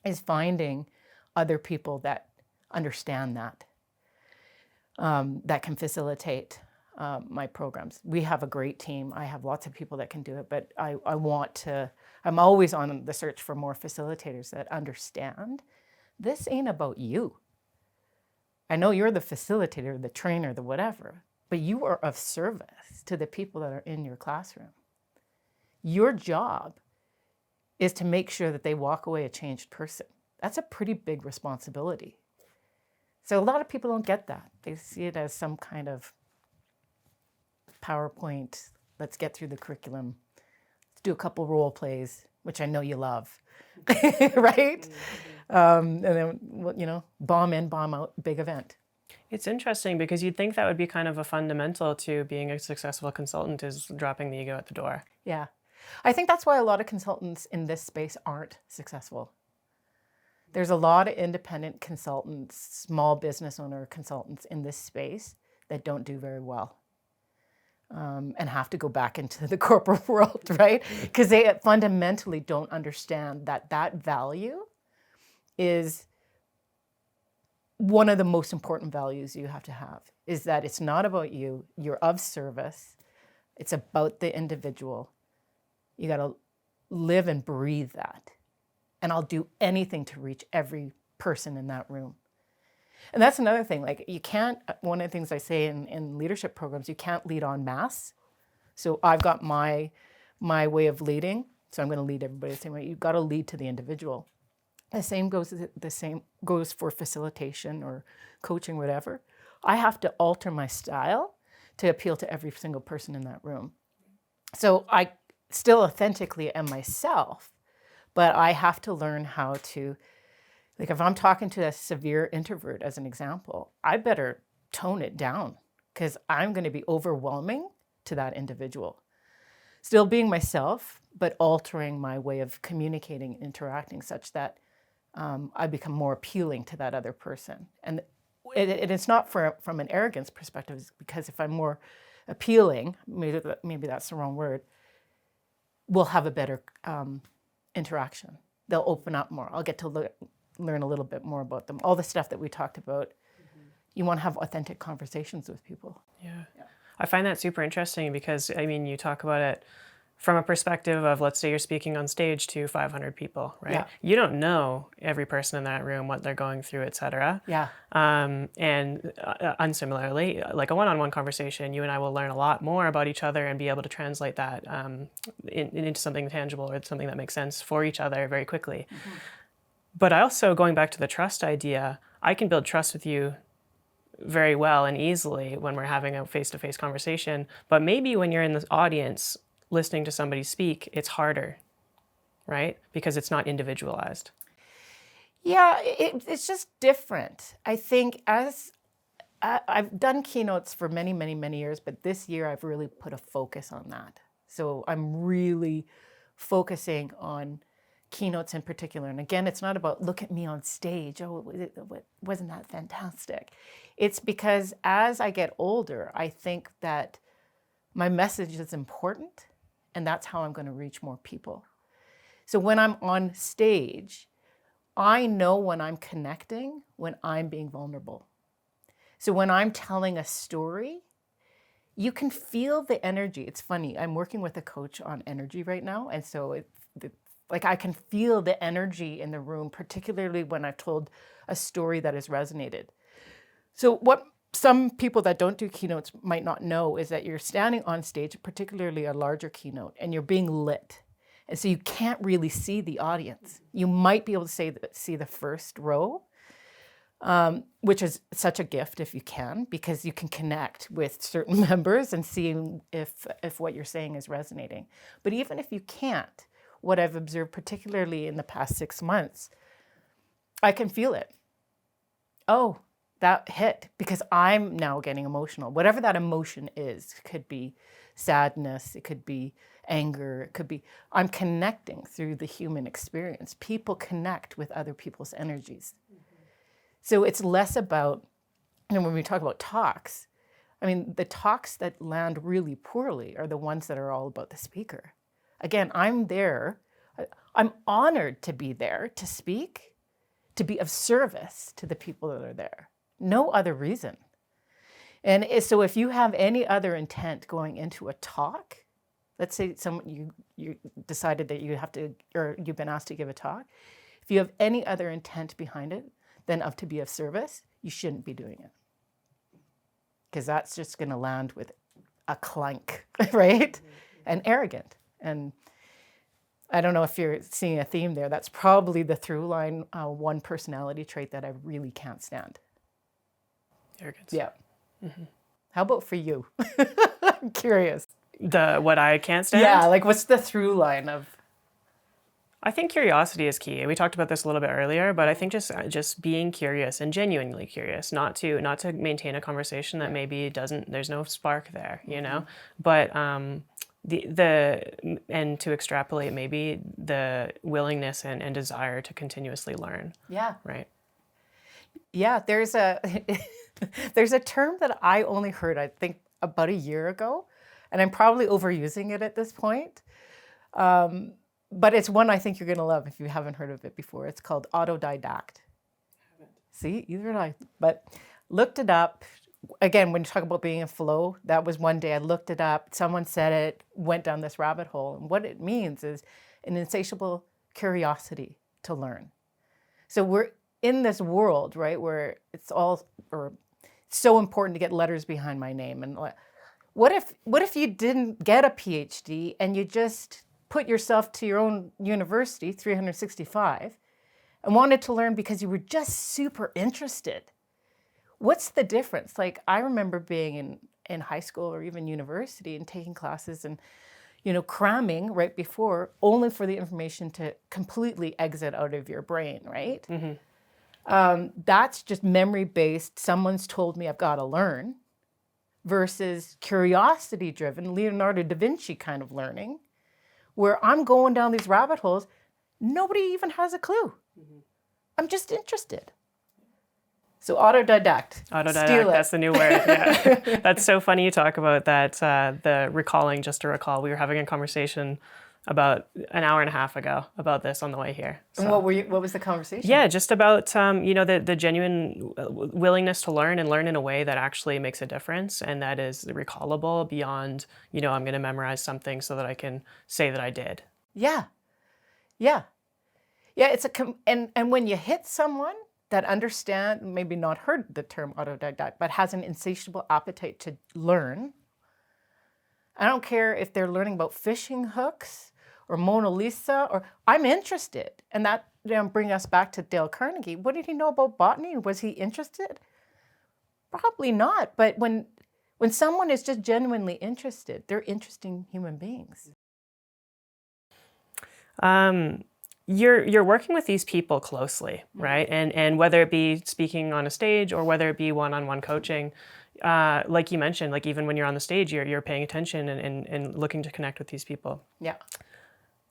is finding other people that understand that can facilitate my programs. We have a great team. I have lots of people that can do it, but I'm always on the search for more facilitators that understand this ain't about you. I know you're the facilitator, the trainer, the whatever, but you are of service to the people that are in your classroom. Your job is to make sure that they walk away a changed person. That's a pretty big responsibility. So a lot of people don't get that. They see it as some kind of PowerPoint, let's get through the curriculum, let's do a couple role plays, which I know you love, right? And then, bomb in, bomb out, big event. It's interesting because you'd think that would be kind of a fundamental to being a successful consultant, is dropping the ego at the door. Yeah. I think that's why a lot of consultants in this space aren't successful. There's a lot of independent consultants, small business owner consultants in this space that don't do very well, and have to go back into the corporate world, right? Because they fundamentally don't understand that value is one of the most important values you have to have, is that it's not about you, you're of service, it's about the individual. You got to live and breathe that. And I'll do anything to reach every person in that room. And that's another thing, like you can't, one of the things I say in leadership programs, you can't lead en masse. So I've got my way of leading, so I'm going to lead everybody the same way. You've got to lead to the individual. The same goes for facilitation or coaching, whatever. I have to alter my style to appeal to every single person in that room. So I still authentically am myself, but I have to learn how to, like if I'm talking to a severe introvert as an example, I better tone it down because I'm going to be overwhelming to that individual. Still being myself, but altering my way of communicating, interacting such that I become more appealing to that other person. And it's not from an arrogance perspective, because if I'm more appealing, maybe that's the wrong word, we'll have a better interaction. They'll open up more. I'll get to learn a little bit more about them. All the stuff that we talked about, you want to have authentic conversations with people. Yeah. I find that super interesting because, I mean, you talk about it from a perspective of, let's say you're speaking on stage to 500 people, right? Yeah. You don't know every person in that room, what they're going through, et cetera. Yeah. Unsimilarly, like a one-on-one conversation, you and I will learn a lot more about each other and be able to translate that into something tangible or something that makes sense for each other very quickly. Mm-hmm. But also, going back to the trust idea, I can build trust with you very well and easily when we're having a face-to-face conversation. But maybe when you're in the audience listening to somebody speak, it's harder, right? Because it's not individualized. Yeah, it's just different. I think I've done keynotes for many, many, many years, but this year I've really put a focus on that. So I'm really focusing on keynotes in particular. And again, it's not about look at me on stage. Oh, wasn't that fantastic? It's because as I get older, I think that my message is important, and that's how I'm going to reach more people. So when I'm on stage, I know when I'm connecting, when I'm being vulnerable. So when I'm telling a story, you can feel the energy. It's funny, I'm working with a coach on energy right now, and so I can feel the energy in the room, particularly when I've told a story that has resonated. So what some people that don't do keynotes might not know is that you're standing on stage, particularly a larger keynote, and you're being lit. And so you can't really see the audience. You might be able to see the first row, which is such a gift if you can, because you can connect with certain members and see if what you're saying is resonating. But even if you can't, what I've observed, particularly in the past 6 months, I can feel it. Oh, that hit, because I'm now getting emotional. Whatever that emotion is, it could be sadness, it could be anger, it could be, I'm connecting through the human experience. People connect with other people's energies. Mm-hmm. So it's less about, and when we talk about talks, I mean, the talks that land really poorly are the ones that are all about the speaker. Again, I'm there, I'm honored to be there, to speak, to be of service to the people that are there. No other reason. And so if you have any other intent going into a talk, let's say you decided that you have to, or you've been asked to give a talk, if you have any other intent behind it than to be of service, you shouldn't be doing it. Because that's just going to land with a clank, right? Mm-hmm. And arrogant. And I don't know if you're seeing a theme there. That's probably the through line, one personality trait that I really can't stand. Arrogance. Yeah. How about for you? I'm curious. What I can't stand? Yeah, like what's the through line of? I think curiosity is key. We talked about this a little bit earlier, but I think just being curious and genuinely curious, not to maintain a conversation that maybe there's no spark there, you know, but and to extrapolate maybe the willingness and desire to continuously learn. Yeah. Right. Yeah, there's a there's a term that I only heard, I think, about a year ago, and I'm probably overusing it at this point. But it's one I think you're going to love if you haven't heard of it before. It's called autodidact. See, either did I. But looked it up. Again, when you talk about being in flow, that was one day I looked it up. Someone said it, went down this rabbit hole. And what it means is an insatiable curiosity to learn. So we're in this world, right, where it's so important to get letters behind my name. And what if you didn't get a PhD and you just put yourself to your own university, 365, and wanted to learn because you were just super interested? What's the difference? Like, I remember being in high school or even university and taking classes and, cramming right before, only for the information to completely exit out of your brain, right? That's just memory-based. Someone's told me I've got to learn versus curiosity-driven, Leonardo da Vinci kind of learning, where I'm going down these rabbit holes. Nobody even has a clue. I'm just interested. So autodidact. Autodidact, that's the new word. Yeah. That's so funny you talk about that, the recalling, just to recall. We were having a conversation about an hour and a half ago about this on the way here. So. And what was the conversation? Yeah, just about, the genuine willingness to learn and learn in a way that actually makes a difference and that is recallable beyond, I'm going to memorize something so that I can say that I did. Yeah. Yeah. Yeah, it's and when you hit someone that maybe not heard the term autodidact, but has an insatiable appetite to learn, I don't care if they're learning about fishing hooks or Mona Lisa, or I'm interested. And that bring us back to Dale Carnegie. What did he know about botany? Was he interested? Probably not. But when someone is just genuinely interested, they're interesting human beings. You're working with these people closely, right? And whether it be speaking on a stage or whether it be one-on-one coaching, like you mentioned, like even when you're on the stage, you're paying attention and looking to connect with these people. Yeah.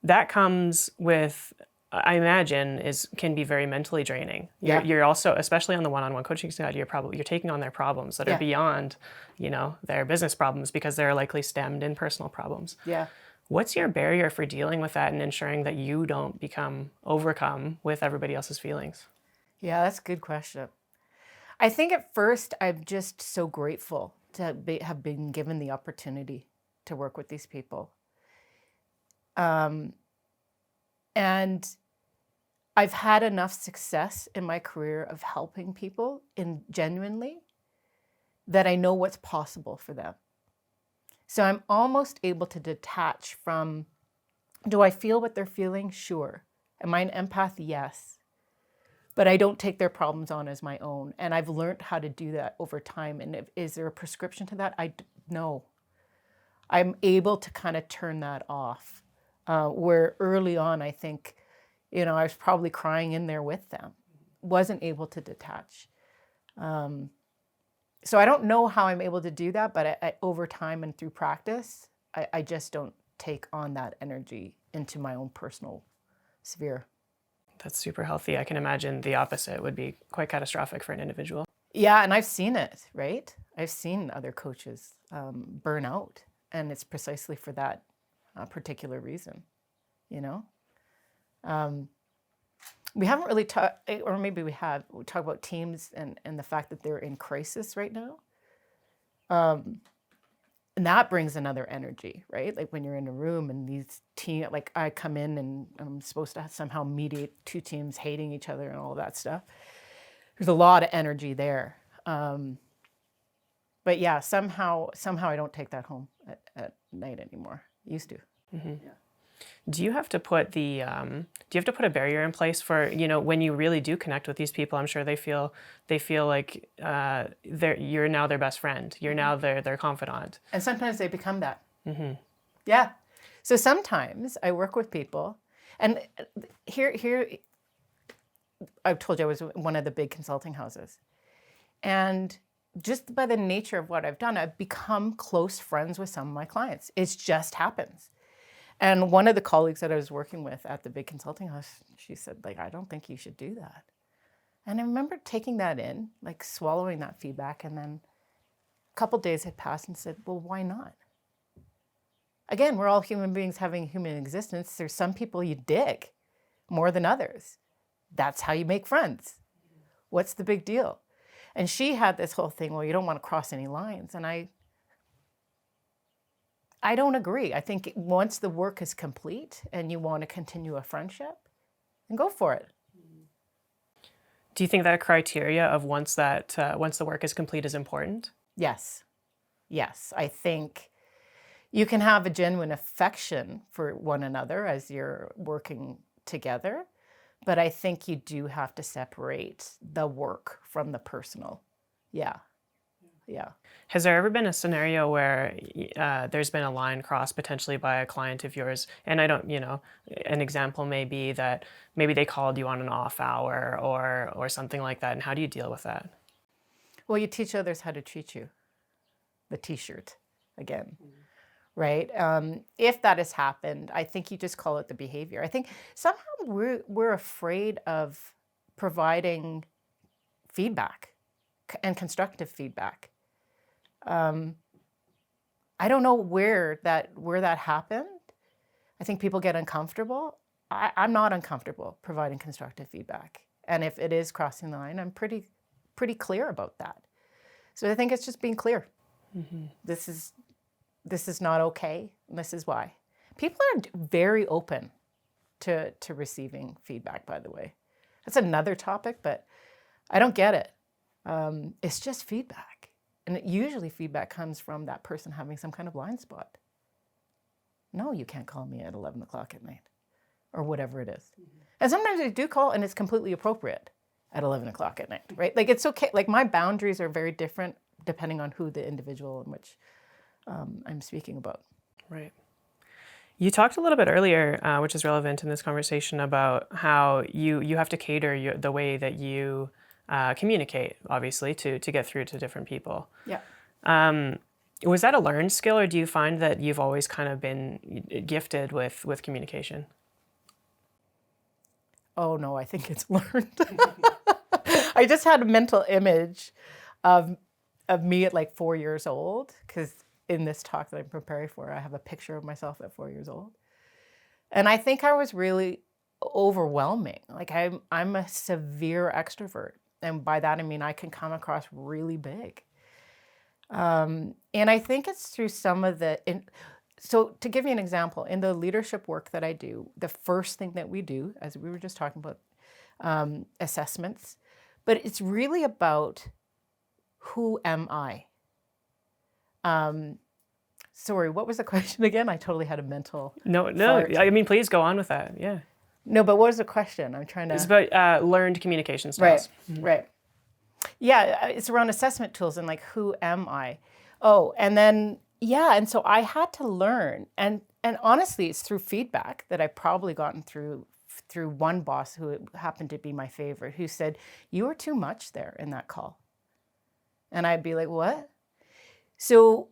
That comes with, I imagine, can be very mentally draining. You're also, especially on the one-on-one coaching side, you're taking on their problems that are beyond, their business problems because they're likely stemmed in personal problems. Yeah. What's your barrier for dealing with that and ensuring that you don't become overcome with everybody else's feelings? Yeah, that's a good question. I think at first I'm just so grateful to have been given the opportunity to work with these people. And I've had enough success in my career of helping people genuinely that I know what's possible for them. So I'm almost able to detach from, do I feel what they're feeling? Sure. Am I an empath? Yes. But I don't take their problems on as my own. And I've learned how to do that over time. And is there a prescription to that? No. I'm able to kind of turn that off. Where early on, I think, I was probably crying in there with them. Wasn't able to detach. So I don't know how I'm able to do that, but I over time and through practice, I just don't take on that energy into my own personal sphere. That's super healthy. I can imagine the opposite would be quite catastrophic for an individual. Yeah, and I've seen it, right? I've seen other coaches burn out, and it's precisely for that particular reason, We haven't really talked, or maybe we talk about teams and the fact that they're in crisis right now. And that brings another energy, right? Like when you're in a room and these teams, like I come in and I'm supposed to somehow mediate two teams hating each other and all that stuff. There's a lot of energy there. But yeah, somehow I don't take that home at night anymore. Used to. Mm-hmm. Yeah. Do you have to put a barrier in place for, when you really do connect with these people? I'm sure they feel like you're now their best friend. You're now their confidant. And sometimes they become that. Yeah. So sometimes I work with people, and here I've told you I was one of the big consulting houses. And just by the nature of what I've done, I've become close friends with some of my clients. It just happens. And one of the colleagues that I was working with at the big consulting house, she said, like, I don't think you should do that. And I remember taking that in, like swallowing that feedback. And then a couple days had passed and said, well, why not? Again, we're all human beings having a human existence. There's some people you dig more than others. That's how you make friends. What's the big deal? And she had this whole thing, well, you don't want to cross any lines. And I don't agree. I think once the work is complete and you want to continue a friendship, then go for it. Do you think that criteria of once the work is complete is important? Yes. Yes. I think you can have a genuine affection for one another as you're working together, but I think you do have to separate the work from the personal. Yeah. Yeah. Has there ever been a scenario where there's been a line crossed potentially by a client of yours? And I don't, an example may be that maybe they called you on an off hour or something like that. And how do you deal with that? Well, you teach others how to treat you. The T-shirt again, right? If that has happened, I think you just call it the behavior. I think somehow we're afraid of providing feedback and constructive feedback. I don't know where that happened. I think people get uncomfortable. I'm not uncomfortable providing constructive feedback. And if it is crossing the line, I'm pretty clear about that. So I think it's just being clear. This is not okay. And this is why. People are very open to receiving feedback, by the way. That's another topic, but I don't get it. It's just feedback. And usually feedback comes from that person having some kind of blind spot. No, you can't call me at 11 o'clock at night or whatever it is. And sometimes I do call and it's completely appropriate at 11 o'clock at night, right? Like it's okay. Like my boundaries are very different depending on who the individual in which I'm speaking about. Right. You talked a little bit earlier, which is relevant in this conversation, about how you have to cater the way that you communicate, obviously, to get through to different people. Yeah. Was that a learned skill, or do you find that you've always kind of been gifted with communication? Oh no, I think it's learned. I just had a mental image of me at like 4 years old, because in this talk that I'm preparing for, I have a picture of myself at 4 years old. And I think I was really overwhelming. Like I'm a severe extrovert. And by that, I mean, I can come across really big. And I think it's through some of so to give you an example, in the leadership work that I do, the first thing that we do, as we were just talking about, assessments, but it's really about who am I? Sorry, what was the question again? I totally had a mental No, fart. I mean, please go on with that. Yeah. No, but what was the question? I'm trying to... It's about learned communication styles. Right. Yeah, it's around assessment tools and like, who am I? Oh, and then, yeah, and so I had to learn. And honestly, it's through feedback that I've probably gotten through one boss who happened to be my favorite, who said, you were too much there in that call. And I'd be like, what? So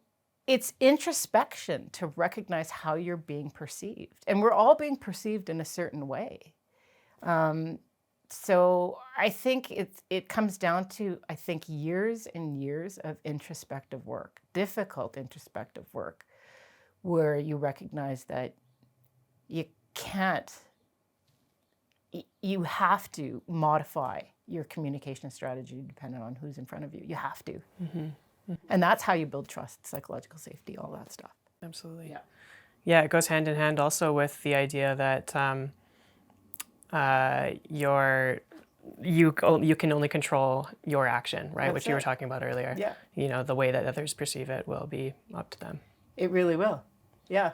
it's introspection to recognize how you're being perceived. And we're all being perceived in a certain way. So I think it comes down to, I think, years and years of introspective work, difficult introspective work, where you recognize that you can't, you have to modify your communication strategy depending on who's in front of you. You have to. And that's how you build trust, psychological safety, all that stuff. Absolutely. Yeah, it goes hand in hand also with the idea that you can only control your action, right? That's Which you were talking about earlier. Yeah. The way that others perceive it will be up to them. It really will. Yeah.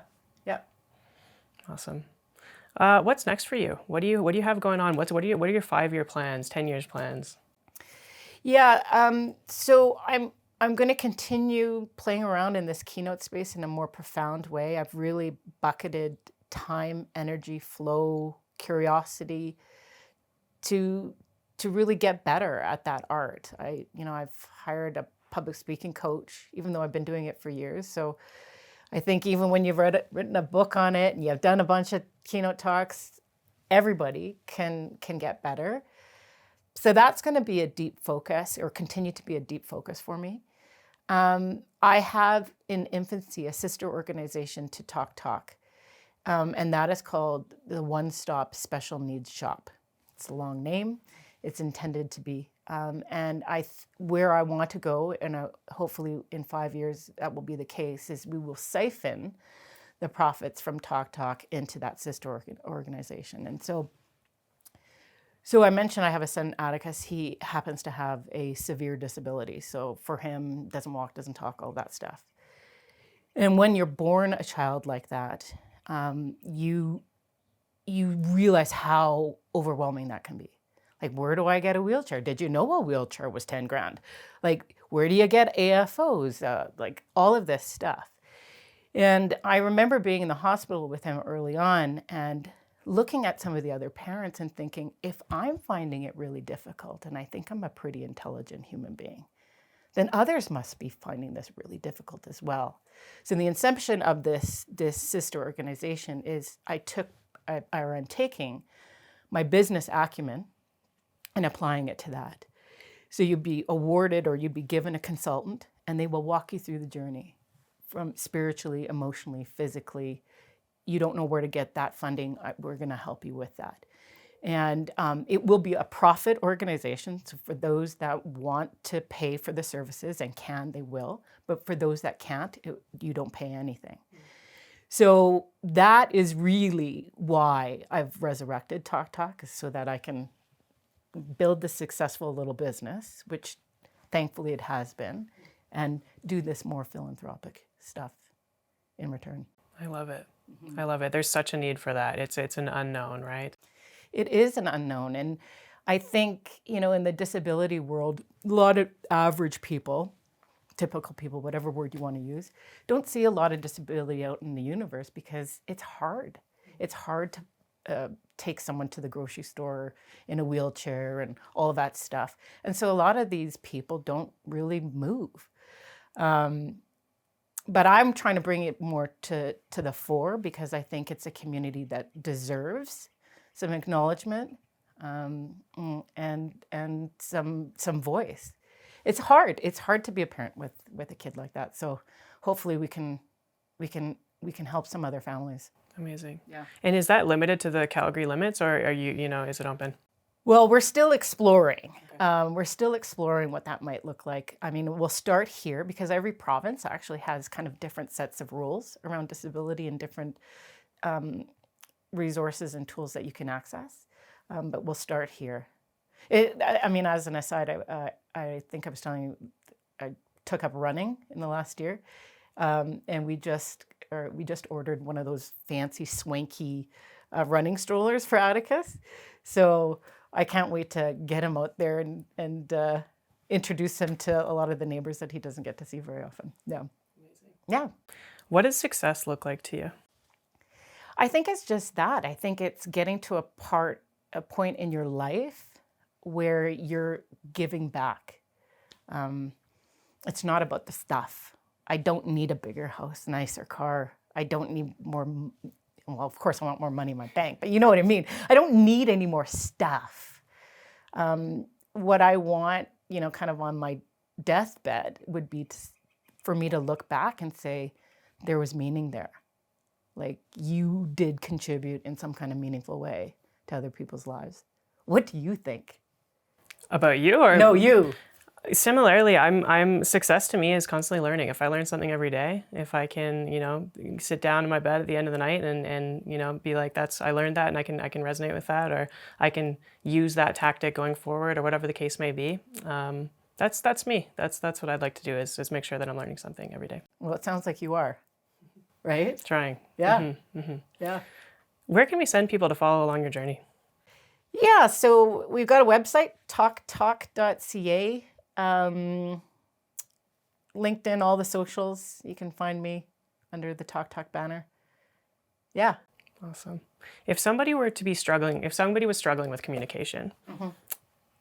Awesome. What's next for you? What do you have going on? What are your 5-year plans, 10 years plans? Yeah, so I'm going to continue playing around in this keynote space in a more profound way. I've really bucketed time, energy, flow, curiosity to really get better at that art. I've hired a public speaking coach, even though I've been doing it for years. So I think even when you've written a book on it and you've done a bunch of keynote talks, everybody can get better. So that's going to be a deep focus, or continue to be a deep focus for me. I have in infancy a sister organization to Talk, and that is called the One Stop Special Needs Shop. It's a long name. It's intended to be. And where I want to go, and hopefully in 5 years that will be the case, is we will siphon the profits from Talk into that sister organization. And so I mentioned I have a son, Atticus. He happens to have a severe disability. So for him, doesn't walk, doesn't talk, all that stuff. And when you're born a child like that, you realize how overwhelming that can be. Like, where do I get a wheelchair? Did you know a wheelchair was 10 grand? Like, where do you get AFOs? Like, all of this stuff. And I remember being in the hospital with him early on and looking at some of the other parents and thinking, if I'm finding it really difficult, and I think I'm a pretty intelligent human being, then others must be finding this really difficult as well. So the inception of this sister organization is I'm taking my business acumen and applying it to that. So you'd be awarded, or you'd be given a consultant, and they will walk you through the journey from spiritually, emotionally, physically. You don't know where to get that funding. We're going to help you with that. And it will be a profit organization. So for those that want to pay for the services and can, they will. But for those that can't, you don't pay anything. So that is really why I've resurrected Talk, so that I can build the successful little business, which thankfully it has been, and do this more philanthropic stuff in return. I love it. I love it. There's such a need for that. It's an unknown, right? It is an unknown. And I think, in the disability world, a lot of average people, typical people, whatever word you want to use, don't see a lot of disability out in the universe because it's hard. It's hard to take someone to the grocery store in a wheelchair and all that stuff. And so a lot of these people don't really move. But I'm trying to bring it more to the fore because I think it's a community that deserves some acknowledgement and some voice. It's hard. It's hard to be a parent with a kid like that. So hopefully we can help some other families. Amazing. Yeah. And is that limited to the Calgary limits, or are you, is it open? Well, we're still exploring. Okay. We're still exploring what that might look like. I mean, we'll start here because every province actually has kind of different sets of rules around disability and different resources and tools that you can access. But we'll start here. As an aside, I think I was telling you, I took up running in the last year, and we just ordered one of those fancy, swanky running strollers for Atticus. So I can't wait to get him out there and introduce him to a lot of the neighbors that he doesn't get to see very often. Yeah. Amazing. Yeah. What does success look like to you? I think it's just that. I think it's getting to a point in your life where you're giving back. It's not about the stuff. I don't need a bigger house, nicer car. I don't need more. Well, of course I want more money in my bank, but you know what I mean. I don't need any more stuff. What I want, kind of on my deathbed would be for me to look back and say, there was meaning there. Like, you did contribute in some kind of meaningful way to other people's lives. What do you think? About you, or? No, you. Similarly, I'm success to me is constantly learning. If I learn something every day, if I can, sit down in my bed at the end of the night and be like, I learned that and I can resonate with that, or I can use that tactic going forward, or whatever the case may be. That's me. That's what I'd like to do is make sure that I'm learning something every day. Well, it sounds like you are, right? Trying. Yeah. Mm-hmm. Mm-hmm. Yeah. Where can we send people to follow along your journey? Yeah, so we've got a website, talktalk.ca. LinkedIn, all the socials. You can find me under the Talk Talk banner. Yeah. Awesome. If somebody was struggling with communication,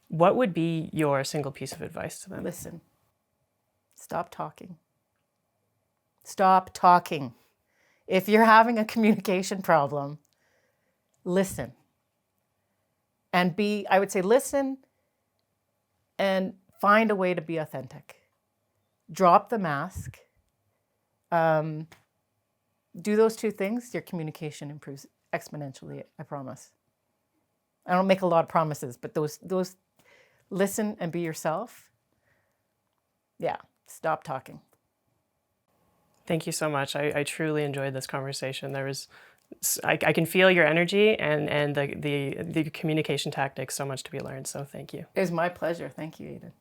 what would be your single piece of advice to them? Listen. Stop talking. Stop talking. If you're having a communication problem, listen. And I would say listen and find a way to be authentic. Drop the mask. Do those two things, your communication improves exponentially, I promise. I don't make a lot of promises, but those listen and be yourself. Yeah, stop talking. Thank you so much. I truly enjoyed this conversation. I can feel your energy and the communication tactics, so much to be learned. So thank you. It was my pleasure. Thank you, Aidan.